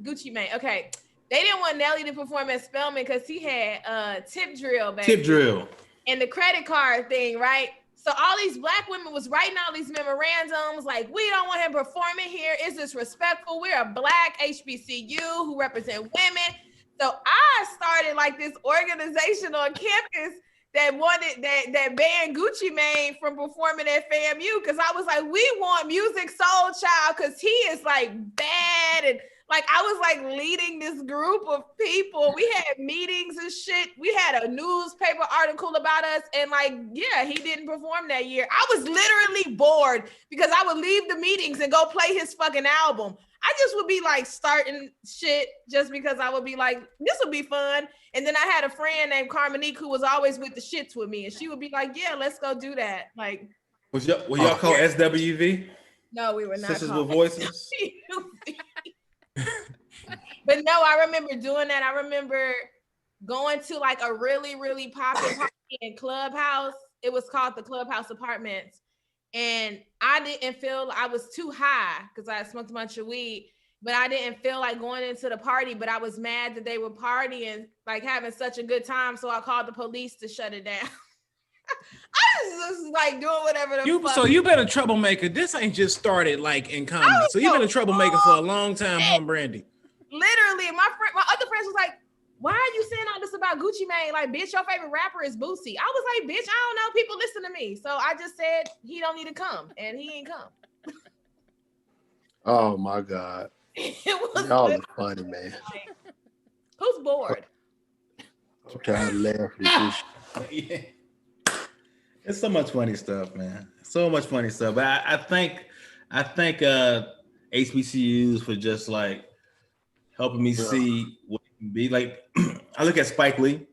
Gucci Mane. Okay. They didn't want Nelly to perform at Spelman because he had tip drill, baby. Tip drill. And the credit card thing, right? So all these black women was writing all these memorandums like, we don't want him performing here. It's disrespectful. We're a black HBCU who represent women. So I started like this organization on campus that wanted that banned Gucci Mane from performing at FAMU because I was like, we want Music Soul Child because he is like bad and like I was like leading this group of people. We had meetings and shit. We had a newspaper article about us and like, yeah, he didn't perform that year. I was literally bored because I would leave the meetings and go play his fucking album. I just would be like starting shit just because I would be like, this would be fun. And then I had a friend named Carmonique who was always with the shits with me. And she would be like, yeah, let's go do that. Like, were y'all called SWV? No, we were not. Sisters with Voices? But no, I remember doing that. I remember going to like a really, really popular party in Clubhouse. It was called the Clubhouse Apartments. And I didn't feel I was too high because I smoked a bunch of weed, but I didn't feel like going into the party, but I was mad that they were partying, like having such a good time. So I called the police to shut it down. I was just like doing whatever the fuck. So you've been a troublemaker. This ain't just started like in comedy. So you've been a troublemaker for a long time, huh, Brandi? Literally, my other friends was like, why are you saying all this about Gucci Mane? Like, bitch, your favorite rapper is Boosie. I was like, bitch, I don't know. People listen to me. So I just said he don't need to come. And he ain't come. Oh my God. Y'all are funny, man. Who's bored? I'm trying to laugh at this. Yeah. It's so much funny stuff, man. So much funny stuff. But I think HBCUs for just like helping me see what it can be. Like I look at Spike Lee,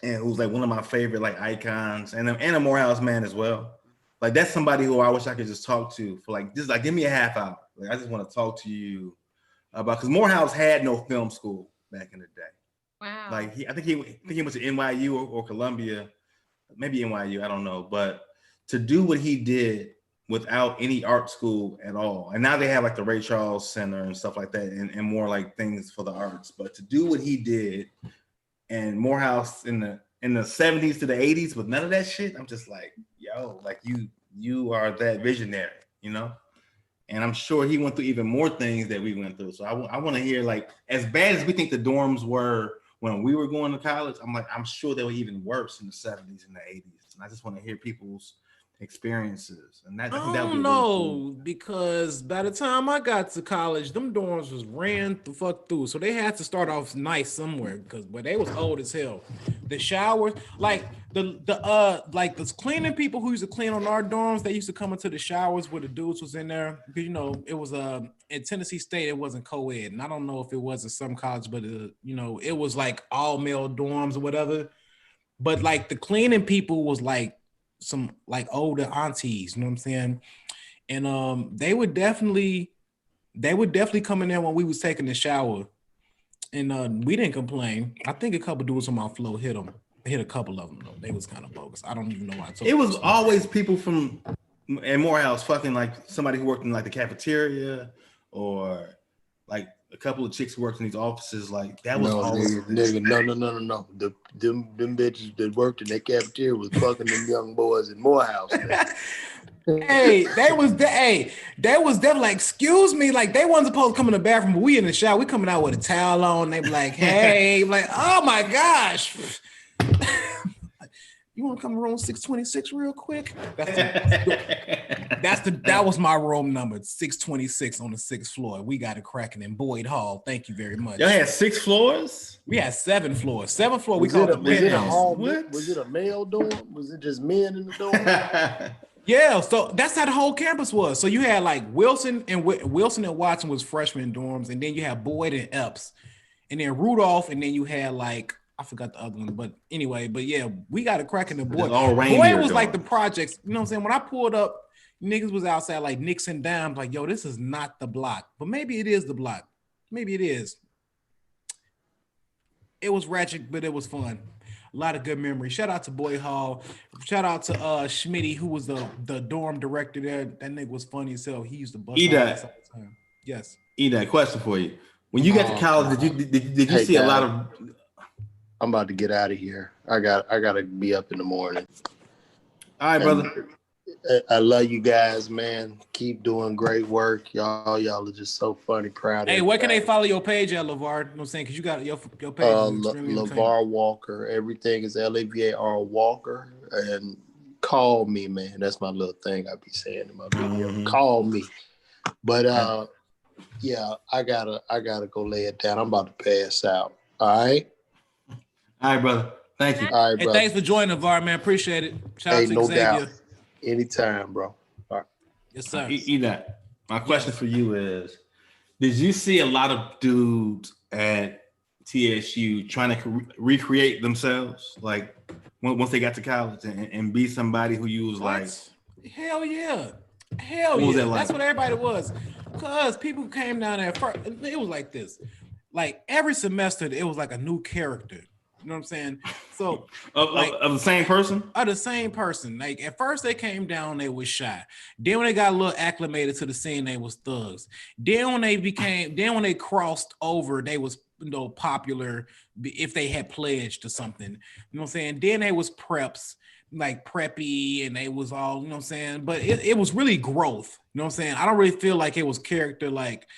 and who's like one of my favorite like icons, and a Morehouse man as well. Like that's somebody who I wish I could just talk to for like just like give me a half hour. Like I just want to talk to you about because Morehouse had no film school back in the day. Wow. Like I think he went to NYU or Columbia. Maybe NYU, I don't know, but to do what he did without any art school at all, and now they have like the Ray Charles Center and stuff like that, and more like things for the arts. But to do what he did, and Morehouse in the 70s to the 80s with none of that shit, I'm just like, yo, like you are that visionary, you know. And I'm sure he went through even more things that we went through. So I want to hear like as bad as we think the dorms were when we were going to college, I'm sure they were even worse in the 70s and the 80s. And I just want to hear people's experiences. And that I don't know, because by the time I got to college, them dorms was ran the fuck through. So they had to start off nice somewhere because they was old as hell. The showers, like the cleaning people who used to clean on our dorms, they used to come into the showers where the dudes was in there. Because you know, it was in Tennessee State, it wasn't co-ed. And I don't know if it was at some college, but you know, it was like all male dorms or whatever. But like the cleaning people was like some like older aunties, you know what I'm saying? And they would definitely come in there when we was taking the shower, and we didn't complain. I think a couple dudes on my floor hit a couple of them though. They was kind of bogus. I don't even know why. It was always people from in Morehouse fucking like somebody who worked in like the cafeteria, or like a couple of chicks who worked in these offices. Like that was always nigga. No. Them bitches that worked in that cafeteria was fucking them young boys in Morehouse. Hey, they was definitely like, excuse me, like they wasn't supposed to come in the bathroom, but we in the shower, we coming out with a towel on. They be like, hey, like, oh my gosh. You want to come to room 626 real quick? That was my room number, 626 on the 6th floor. We got it cracking in Boyd Hall. Thank you very much. Y'all had 6 floors? We had 7 floors. 7th floor, we called it the penthouse. Was it a male dorm? Was it just men in the dorm? Yeah, so that's how the whole campus was. So you had like Wilson and Watson was freshman dorms, and then you had Boyd and Epps, and then Rudolph, and then you had like, I forgot the other one, but anyway, but yeah, we got a crack in the Boyd. Boyd was like the projects, you know what I'm saying? When I pulled up, niggas was outside like Nixon Dimes, like, yo, this is not the block, but maybe it is the block. Maybe it is. It was ratchet, but it was fun. A lot of good memories. Shout out to Boy Hall. Shout out to Schmitty, who was the dorm director there. That nigga was funny as hell. He used to bust our ass all the time. Yes. That question for you. When you got to college, did you see a lot of? I'm about to get out of here. I gotta be up in the morning. All right, brother. I love you guys, man. Keep doing great work. Y'all are just so funny, proud. Hey, where can they follow your page at, Lavar? You know what I'm saying? Because you got your page. Lavar Walker. Everything is Lavar Walker. And call me, man. That's my little thing I be saying in my video. Mm-hmm. Call me. But yeah, I gotta go lay it down. I'm about to pass out. All right. All right, brother. Thank you. All right, brother. Thanks for joining, Lavar, man. Appreciate it. Shout out to no Xavier. doubt. Anytime, bro. All right. Yes, sir. My question for you is, did you see a lot of dudes at TSU trying to recreate themselves, like once they got to college and be somebody who you was like? Hell yeah. Hell yeah. That's what everybody was. Because people came down there first. It was like this. Like every semester, it was like a new character. You know what I'm saying? So of the same person? Of the same person. Like at first they came down, they was shy. Then when they got a little acclimated to the scene, they was thugs. Then when they crossed over, they was popular if they had pledged to something. You know what I'm saying? Then they was preps, like preppy, and they was all, you know what I'm saying? But it was really growth. You know what I'm saying? I don't really feel like it was character like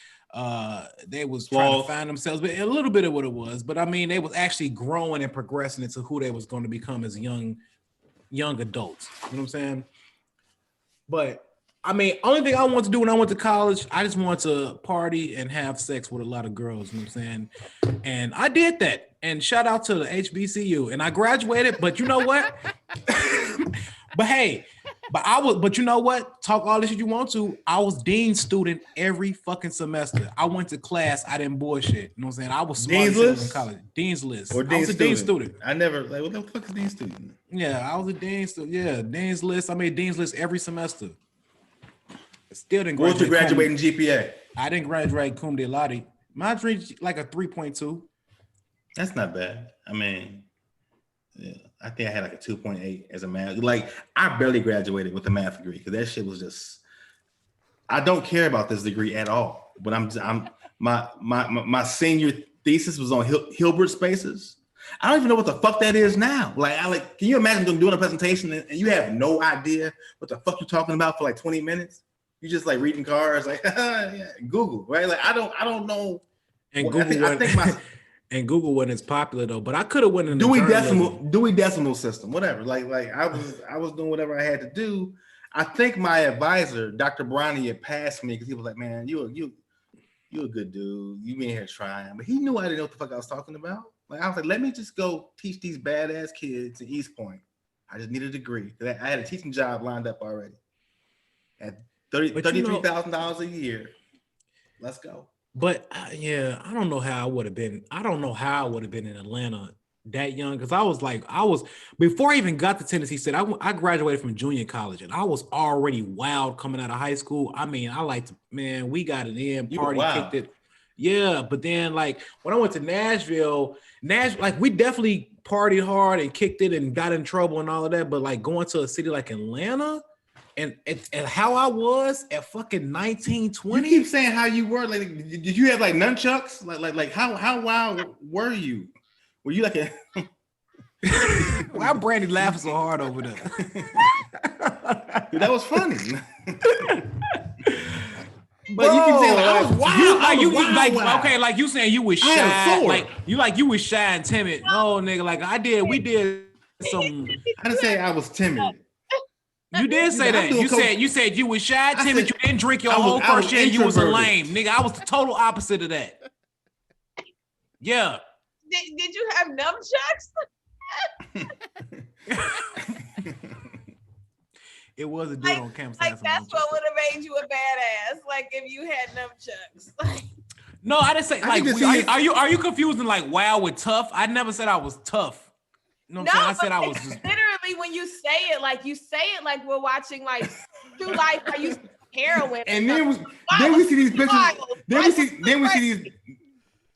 they was trying to find themselves, but a little bit of what it was. But I mean, they was actually growing and progressing into who they was going to become as young adults. You know what I'm saying? But I mean, only thing I wanted to do when I went to college, I just wanted to party and have sex with a lot of girls. You know what I'm saying? And I did that. And shout out to the HBCU. And I graduated, but you know what? But you know what? Talk all this shit you want to. I was dean student every fucking semester. I went to class. I didn't bullshit. You know what I'm saying? I was smart in college. Dean's list. Or I was a dean student. I never, like, what the fuck is dean student? Yeah, I was a dean student. Yeah, dean's list. I made dean's list every semester. Still didn't graduate. What's your graduating GPA? I didn't graduate cum laude. Mine's reached like a 3.2. That's not bad. I mean, yeah, I think I had like a 2.8 as a math. Like, I barely graduated with a math degree because that shit was just. I don't care about this degree at all. But my senior thesis was on Hilbert spaces. I don't even know what the fuck that is now. Like, can you imagine doing a presentation and you have no idea what the fuck you're talking about for like 20 minutes? You just like reading cards, like yeah, Google, right? Like I don't know. And Google, and Google wasn't as popular though. But I could have went in the Dewey Decimal System, whatever. Like I was doing whatever I had to do. I think my advisor, Dr. Brandi, had passed me because he was like, "Man, you a good dude. You been here trying," but he knew I didn't know what the fuck I was talking about. Like I was like, "Let me just go teach these badass kids in East Point." I just needed a degree. I had a teaching job lined up already. At $33,000 a year. Let's go. But yeah, I don't know how I would have been. I don't know how I would have been in Atlanta that young because I was before I even got to Tennessee State. I graduated from junior college and I was already wild coming out of high school. I mean, we got it in, party, kicked it. Yeah, but then like when I went to Nashville, like we definitely partied hard and kicked it and got in trouble and all of that. But like going to a city like Atlanta. And how I was at fucking 19, 20. You keep saying how you were. Like, did you have like nunchucks? Like how wild were you? Were you like a? Why Brandi laughing so hard over there? Dude, that was funny. But you keep saying like, I was wild. Okay, like you saying you was shy, like you was shy and timid. No, nigga, like we did some. I didn't say I was timid. You did say that. You said you was shy, timid. You didn't drink your whole first year. You was a lame nigga. I was the total opposite of that. Yeah. Did you have nunchucks? It was a dude on campus. Like that's what would have made you a badass. Like if you had nunchucks. No, I didn't say like. Are you confusing like wild with tough? I never said I was tough. You know what I'm saying? I said I was just literally when you say it like we're watching like True Life. I used heroin, and then we see these pictures. Then we see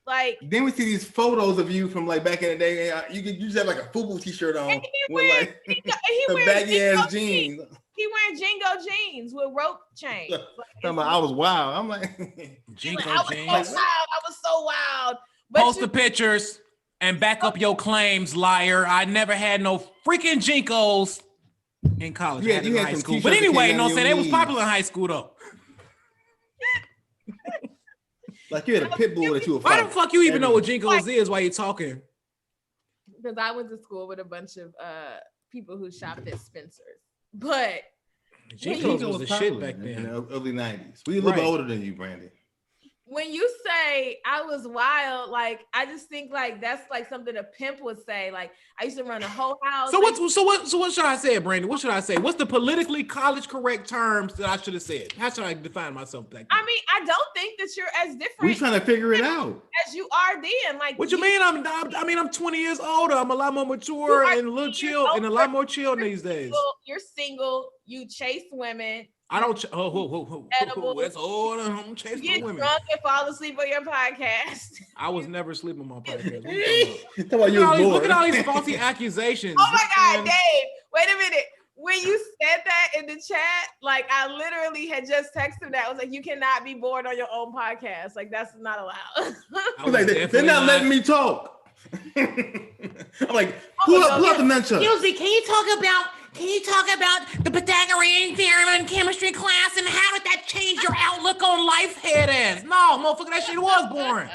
Like then we see these photos of you from like back in the day. You just have like a FUBU t-shirt on with like the baggy ass jeans. He wearing Jingo jeans with rope chains. Like, I was wild. I'm like, Jingo jeans. I was so wild. But Post the pictures and back up your claims, liar. I never had no freaking Jinkos in college. Yeah, I had you in had high some school. t-shirts But that anyway, came no, down saying your it was knees. popular in high school though. like you had a pit bull that you were Why fighting. the fuck you even know what Jinkos is while you're talking? Because I went to school with a bunch of people who shopped at Spencer's. But Jinkos was the shit popular back in then. the early 90s. We a little bit older than you, Brandi. when you say I was wild, like I just think like that's like something a pimp would say. Like I used to run a whole house. So what should I say, Brandi? What should I say? What's the politically college correct terms that I should have said? How should I define myself back then? I mean, I don't think that you're as different. We trying to figure it out. As you are then. Like What you mean? I'm 20 years older. I'm a lot more mature and a little chill and a lot more chill these days. You're single. You chase women. I don't. That's all. I'm chasing You get women. drunk and fall asleep on your podcast. I was never asleep on my podcast. Look at all these faulty accusations. Oh my God, Dave! Wait a minute. When you said that in the chat, like I literally had just texted that. I was like, "You cannot be bored on your own podcast. Like that's not allowed." Like they're not letting me talk. I'm like, pull up the nunchuck. Music, can you talk about the Pythagorean theorem in chemistry class and how did that change your outlook on life? Head ass. No, motherfucker, that shit was boring.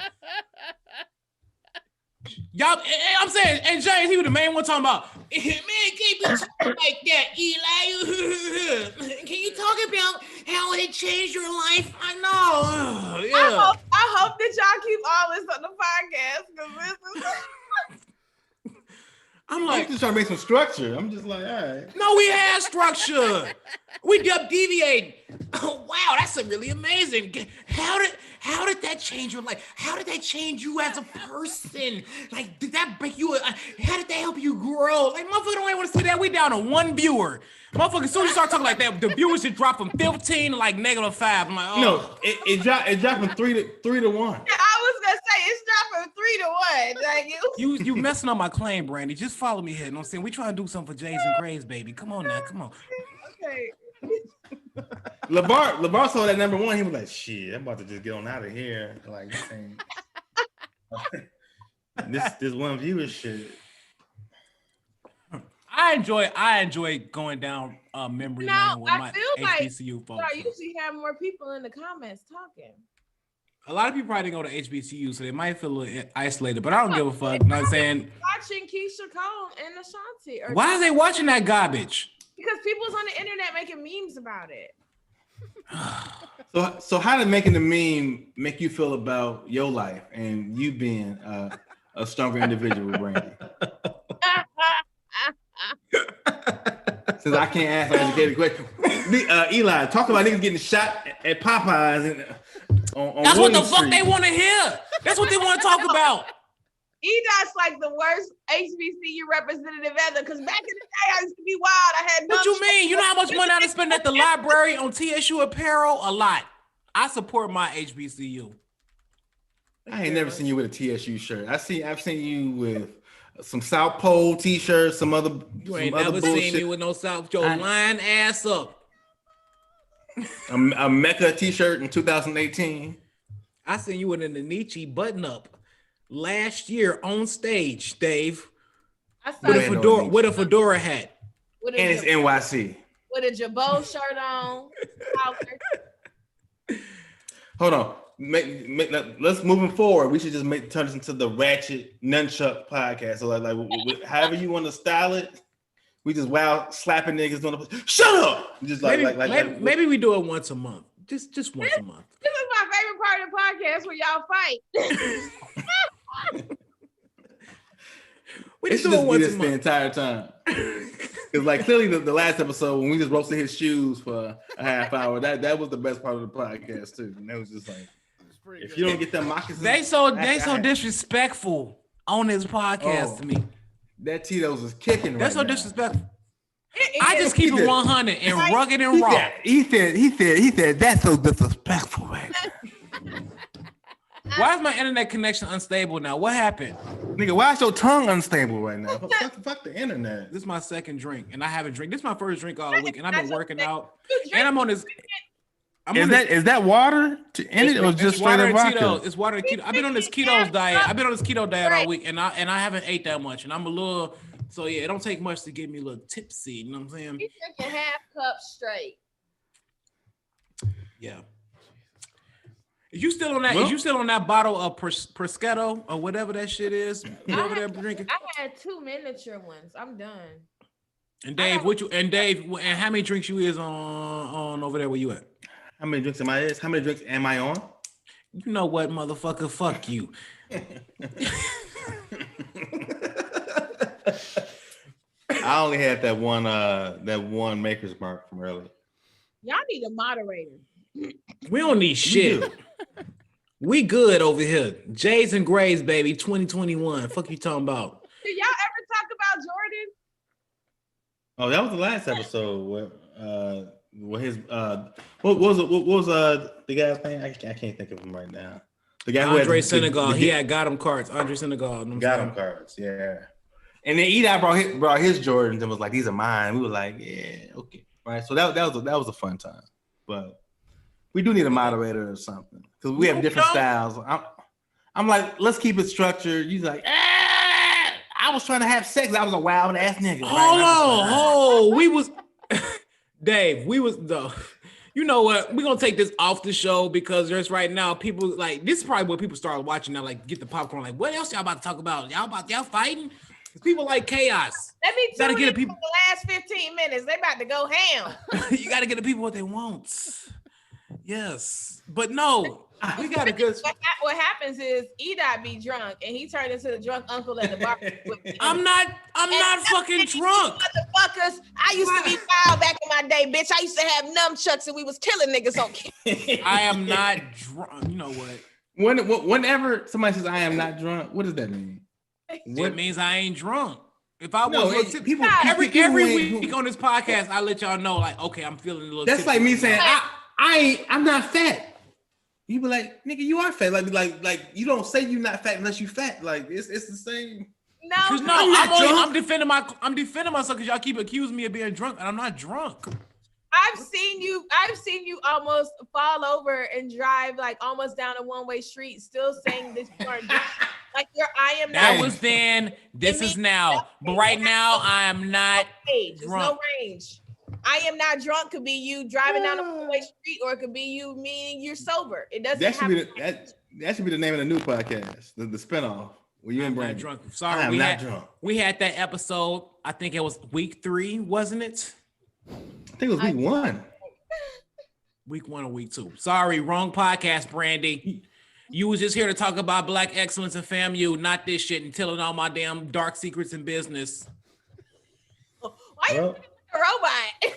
Y'all, I'm saying, and James, he was the main one talking about, man, can't be talking like that, Eli. Can you talk about how it changed your life? I know. Yeah. I hope that y'all keep all this on the podcast because this is. I'm I'm like, just trying to make some structure. I'm just like, all right. no, we had structure. We deviate. Oh, wow, that's really amazing. How did that change your life? How did that change you as a person? Like, did that break you? How did that help you grow? Like, motherfucker don't even want to see that. We down to one viewer. Motherfucker, as soon as you start talking like that, the viewers should drop from 15 to like -5. I'm like, oh. No, it dropped from 3 to 1. I was gonna say it's dropping 3 to 1. Like You messing up my claim, Brandi. Just follow me here. You know what I'm saying? We trying to do something for Jason Graves, baby. Come on now, come on. Okay. LeVar saw that number 1. He was like, shit, I'm about to just get on out of here. Like, this one viewer shit. I enjoy going down memory lane with my HBCU folks. I usually have more people in the comments talking. A lot of people probably go to HBCU, so they might feel a little isolated, but I don't give a fuck. You know what I'm saying? Watching Keisha Cole and Ashanti. Why are they watching that garbage? Because people's on the internet making memes about it. So how did making the meme make you feel about your life and you being a stronger individual, Brandi? Since I can't ask an educated question, Eli, talk about niggas getting shot at Popeyes and on That's what the William fuck Street. they want to hear. That's what they want to talk about. E-Dot's like the worst HBCU representative ever. Because back in the day, I used to be wild. I had What you mean? You know how much money I spend at the library on TSU apparel? A lot. I support my HBCU. I ain't never seen you with a TSU shirt. I've seen you with some South Pole t-shirts, some other. You ain't some other never bullshit. seen me with no South Joe lying ass up. A Mecca t-shirt in 2018. I seen you with an Anichi button up last year on stage, Dave. I saw With a fedora hat. With And it's NYC. With a Jabot shirt on. Hold on. Let's moving forward. We should just turn this into the Ratchet Nunchuck podcast. So like however you want to style it, we just slapping niggas on the. Shut up! Just maybe we do it once a month. Just once a month. This is my favorite part of the podcast where y'all fight. We just do it once a the month. entire time. Because like clearly the last episode when we just roasted his shoes for a half hour, that was the best part of the podcast too. And that was just like, if you don't get them moccasins, they so disrespectful on this podcast to me. That Tito's is kicking. That's so right now. disrespectful. I just keep it 100 and rugged and raw. He said that's so disrespectful, man. Why is my internet connection unstable now? What happened? Nigga, why is your tongue unstable right now? Fuck the internet. This is my second drink, and I haven't drank. This is my first drink all week, and I've been working out. You And I'm on this. Is that water in it or just straight up vodka? It's water and keto. I've been on this keto diet all week, and I haven't ate that much, and I'm a little. So yeah, it don't take much to get me a little tipsy. You know what I'm saying? He's drinking half cup straight. Yeah. Is you still on that? Is you still on that bottle of Prosecco or whatever that shit is? You over there drinking? I had 2 miniature ones. I'm done. And Dave, how many drinks you is on over there where you at? How many drinks am I? How many drinks am I on? You know what, motherfucker? Fuck you. I only had that one Maker's Mark from earlier. Y'all need a moderator. We don't need shit. We good over here. Jays and Grays, baby. 2021. Fuck you talking about? Did y'all ever talk about Jordan? Oh, that was the last episode where his what was the guy's name? I can't think of him right now. The guy Andre who had Senegal. He had got him cards. Andre Senegal. Got him cards. Yeah. And then Eli brought his Jordans and was like, "These are mine." We were like, "Yeah, okay, right." So that was a fun time, but we do need a moderator or something because we have different styles. I'm like, let's keep it structured. He's like, I was trying to have sex. I was a wild ass nigga. Hold on, we was Dave. We was the. You know what? We're gonna take this off the show because there's right now people like this is probably what people start watching now. Like, get the popcorn. Like, what else y'all about to talk about? Y'all fighting? People like chaos. Let me tell you, people the last 15 minutes, they about to go ham. You got to get the people what they want. Yes, but no, we got to good. What happens is Edot be drunk and he turned into the drunk uncle at the bar. I'm not fucking drunk. Motherfuckers, I used to be wild back in my day, bitch. I used to have nunchucks and we was killing niggas on camera. I am not drunk. You know what? Whenever somebody says I am not drunk, what does that mean? It means I ain't drunk. If I was people every week on this podcast, I let y'all know, like, okay, I'm feeling a little. That's like me saying I'm not fat. You be like, nigga, you are fat. Like you don't say you're not fat unless you fat. Like it's the same. No, I'm defending myself because y'all keep accusing me of being drunk, and I'm not drunk. I've seen you almost fall over and drive like almost down a one-way street, still saying this you aren't drunk. Like I am not. That was then. This is now. But right now, I am not drunk. There's no range. I am not drunk could be you driving down a one-way street, or it could be you meaning you're sober. It doesn't. That should be the name of the new podcast, the spinoff. Where you and Brandi drunk. Sorry, I'm not drunk. We had that episode. I think it was week 3, wasn't it? I think it was week 1. Week 1 or week 2. Sorry, wrong podcast, Brandi. You was just here to talk about Black excellence and FAMU, not this shit, and telling all my damn dark secrets in business. Why you a robot?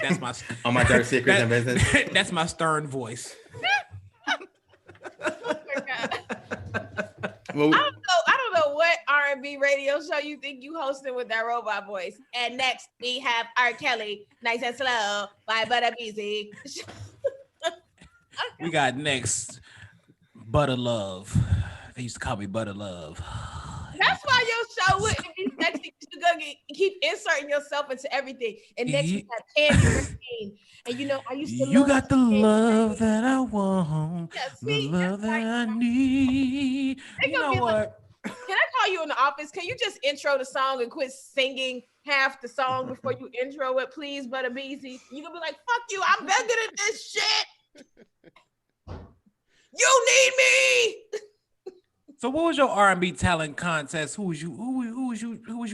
That's my all my dark secrets in business. That's my stern voice. Oh my God. Well, I don't know what R&B radio show you think you hosting with that robot voice. And next we have R. Kelly, Nice and Slow by Butter Beezy. We got next Butter Love. They used to call me Butter Love. That's why your show wouldn't be sexy. You're gonna keep inserting yourself into everything. And next you have Candy Rain. And you know, I used to. You got the love that I want, the love that I need. You know what? Can I call you in the office? Can you just intro the song and quit singing half the song before you intro it, please, Butter Beezy? You gonna be like, "Fuck you! I'm better than this shit." You need me. So what was your R&B talent contest? Who was you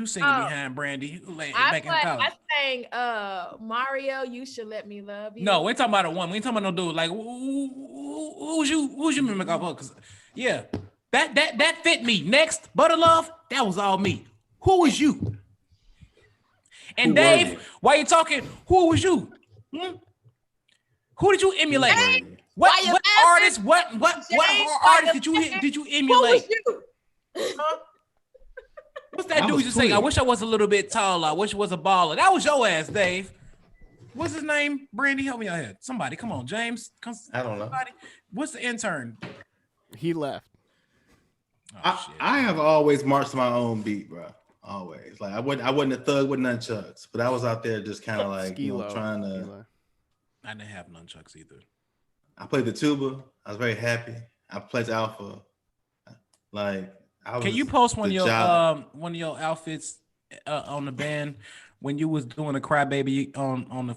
singing behind, Brandi? Back in college? I sang Mario, You Should Let Me Love You. No, we ain't talking about a woman. We ain't talking about no dude. Like who's you mimic off of? Cause yeah, that fit me. Next, Butter Love, that was all me. Who was you? And who Dave, while you talking, who was you? Who did you emulate? Dave, what artist? What artist did you emulate? Who was you? What's that dude you sing? I wish I was a little bit taller. I wish I was a baller. That was your ass, Dave. What's his name? Brandi, help me out here. Somebody, come on, James. I don't know. What's the intern? He left. Oh, I have always marched to my own beat, bro. Always. Like I wasn't a thug with nunchucks, but I was out there just kind of like trying to. Skilo. I didn't have nunchucks either. I played the tuba. I was very happy. I played alpha. Like I was. Can you post one of your outfits on the band when you was doing a crybaby on the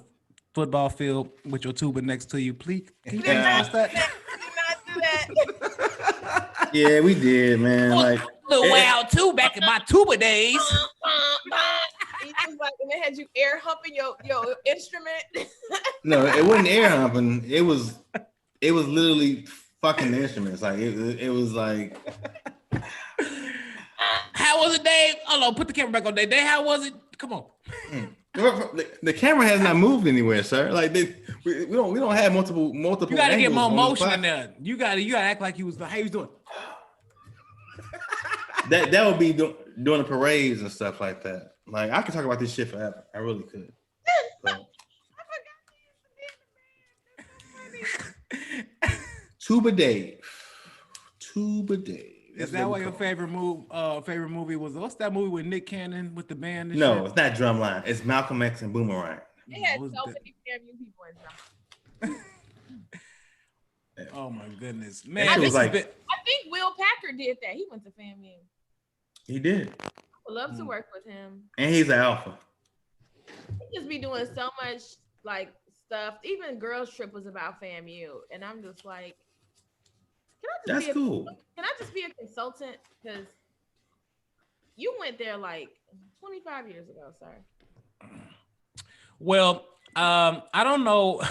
football field with your tuba next to you, please? Can you post that? Do not do that. Yeah, we did, man. Like little wild too back in my tuba days. You just like, and they had you air humping your instrument. No, it wasn't air humping. It was literally fucking the instruments. Like it was like. How was it, Dave? Oh no, put the camera back on, Dave. How was it? Come on. The camera has not moved anywhere, sir. Like we don't have multiple. You gotta get more motion in there. You gotta act like you was how you doing. That would be doing the parades and stuff like that. Like I could talk about this shit forever. I really could. Tuba Dave. Is that why your favorite movie was? What's that movie with Nick Cannon with the band? And no, shit? It's not Drumline. It's Malcolm X and Boomerang. They had so many FAMU people in them. Oh my goodness, man! I think Will Packer did that. He went to FAMU. He did. I would love to work with him. And he's an alpha. He just be doing so much like stuff. Even Girls Trip was about FAMU, and I'm just like, That's cool. Can I just be a consultant? Because you went there like 25 years ago, sir. Well, I don't know.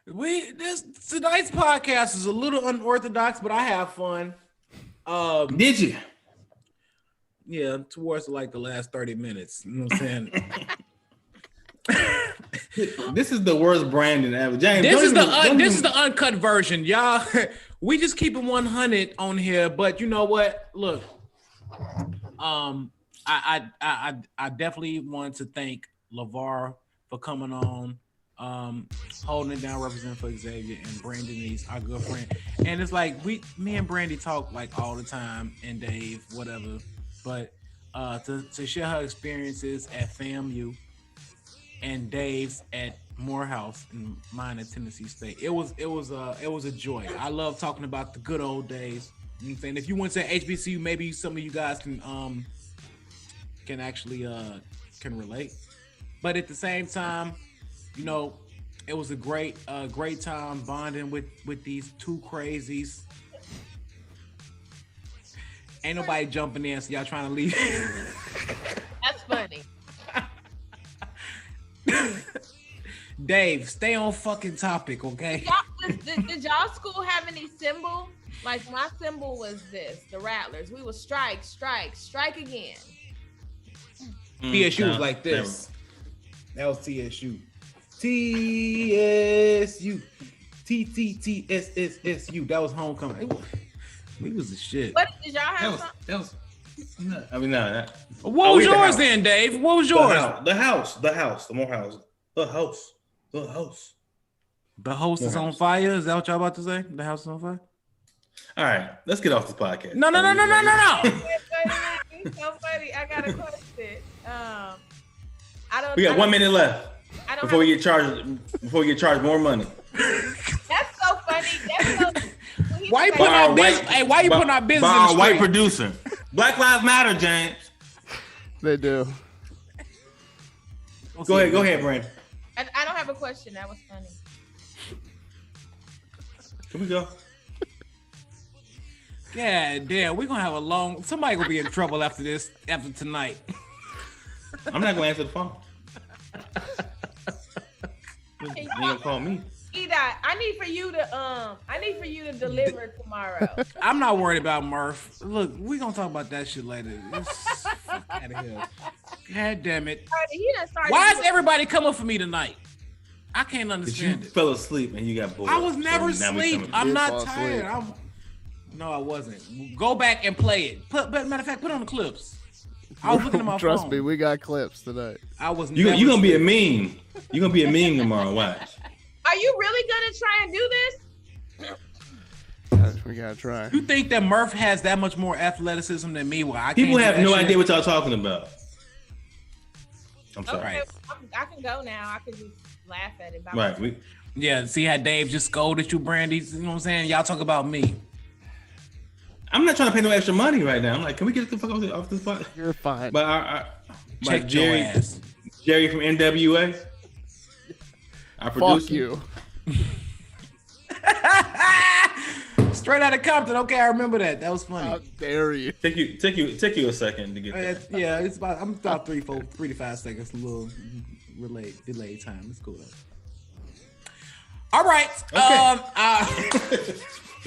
Tonight's podcast is a little unorthodox, but I have fun. Did you? Yeah, towards like the last 30 minutes. You know what I'm saying? This is the worst branding ever. James, this is the uncut version, y'all. We just keep it 100 on here, but you know what? Look, I definitely want to thank Lavar for coming on, holding it down, representing for Xavier, and Brandi Denise, our good friend. And it's like me and Brandi talk like all the time, and Dave, whatever. But to share her experiences at FAMU and Dave's at Morehouse and mine at Tennessee State, it was a joy. I love talking about the good old days. You know what I'm saying? If you went to HBCU, maybe some of you guys can actually can relate. But at the same time, you know, it was a great time bonding with these two crazies. Ain't nobody jumping in, so y'all trying to leave. That's funny. Dave, stay on fucking topic, okay? Did y'all school have any symbol? Like my symbol was this, the Rattlers. We would strike again. TSU was like this. That was TSU. TSU. TTTSSSU. That was homecoming. We was the shit. What did y'all have? I mean, no. What was yours then, Dave? What was yours? The house, the Morehouse, the house. The host is on fire. Is that what y'all about to say? The house is on fire. All right, let's get off this podcast. No. It's so funny. I got a question. We got 1 minute left before we get charged more money. That's so funny. Why you putting our business? Hey, why you putting our business in the street? White producer. Black Lives Matter, James. They do. Go ahead, Brandon. I don't have a question. That was funny. Here we go. Yeah, damn. We're gonna have somebody gonna be in trouble after tonight. I'm not gonna answer the phone. You gonna call me? I need for you to deliver tomorrow. I'm not worried about Murph. Look, we're gonna talk about that shit later. Fuck out of here. God damn it. Why is everybody coming for me tonight? I can't understand you it. Fell asleep and you got bored. I was never asleep. I'm not tired. No, I wasn't. Go back and play it. Matter of fact, put on the clips. I was looking at my phone. Trust me, we got clips tonight. I was. You're gonna be a meme. You're gonna be a meme tomorrow. Watch. Are you really gonna try and do this? We gotta try. You think that Murph has that much more athleticism than me? Well, People have no idea what y'all talking about. I'm sorry. Okay, I can go now. I can just laugh at it. Right. Yeah, see how Dave just scolded you, Brandi? You know what I'm saying? Y'all talk about me. I'm not trying to pay no extra money right now. I'm like, can we get the fuck off this spot? You're fine. But Check Jerry, your ass. Jerry from NWA. Our producer. Fuck you. Straight out of Compton. Okay, I remember that. That was funny. How dare you? Take you a second to get that. Yeah, it's about 3 to 5 seconds. A little delay time. It's cool though. All right. Okay.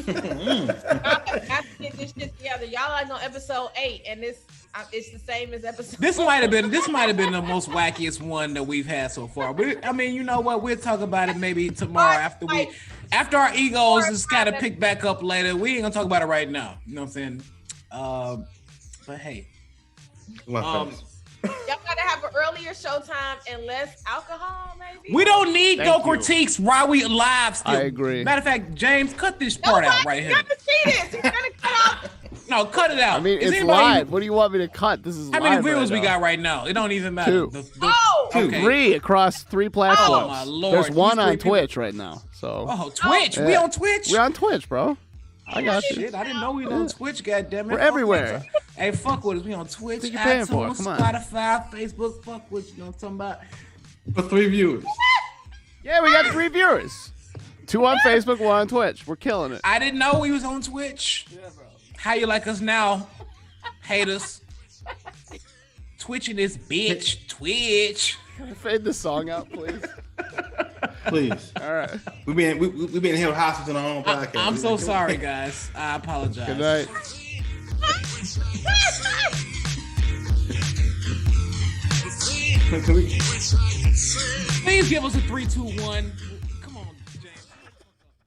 I have to get this shit together. Y'all like on episode 8, and it's the same as episode. This might have been the most wackiest one that we've had so far. But I mean, you know what? We'll talk about it maybe tomorrow after our egos just kind of pick back up later. We ain't gonna talk about it right now. You know what I'm saying? But hey, y'all gotta have an earlier showtime and less alcohol, maybe. we don't need no critiques while we live still. I agree. Matter of fact, James, cut this part out right here. Gotta see this. You're gonna cut off. No, cut it out. I mean, it's live. What do you want me to cut? This is how live. many viewers right we got right now? It don't even matter. 2. Okay. 3 across 3 platforms. Oh my Lord. There's one These on 3 people- Twitch right now. So. Oh, Twitch. Yeah. We on Twitch? We're on Twitch, bro. I got you. Shit, I didn't know we was on Twitch, goddammit. We're everywhere. Hey, fuck with us. We on Twitch, What you paying for? iTunes, Come on. Spotify, Facebook. Fuck with you know what I'm talking about. For 3 viewers. Yeah, we got 3 viewers. 2 on Facebook, 1 on Twitch. We're killing it. I didn't know we was on Twitch. Yeah, bro. How you like us now? Haters. Twitching this bitch. Twitch. Can I fade this song out, please? Please. All right. We've been held hostage on our own podcast. I'm so sorry, guys. I apologize. Good night. Can we- Please give us a 3, 2, 1.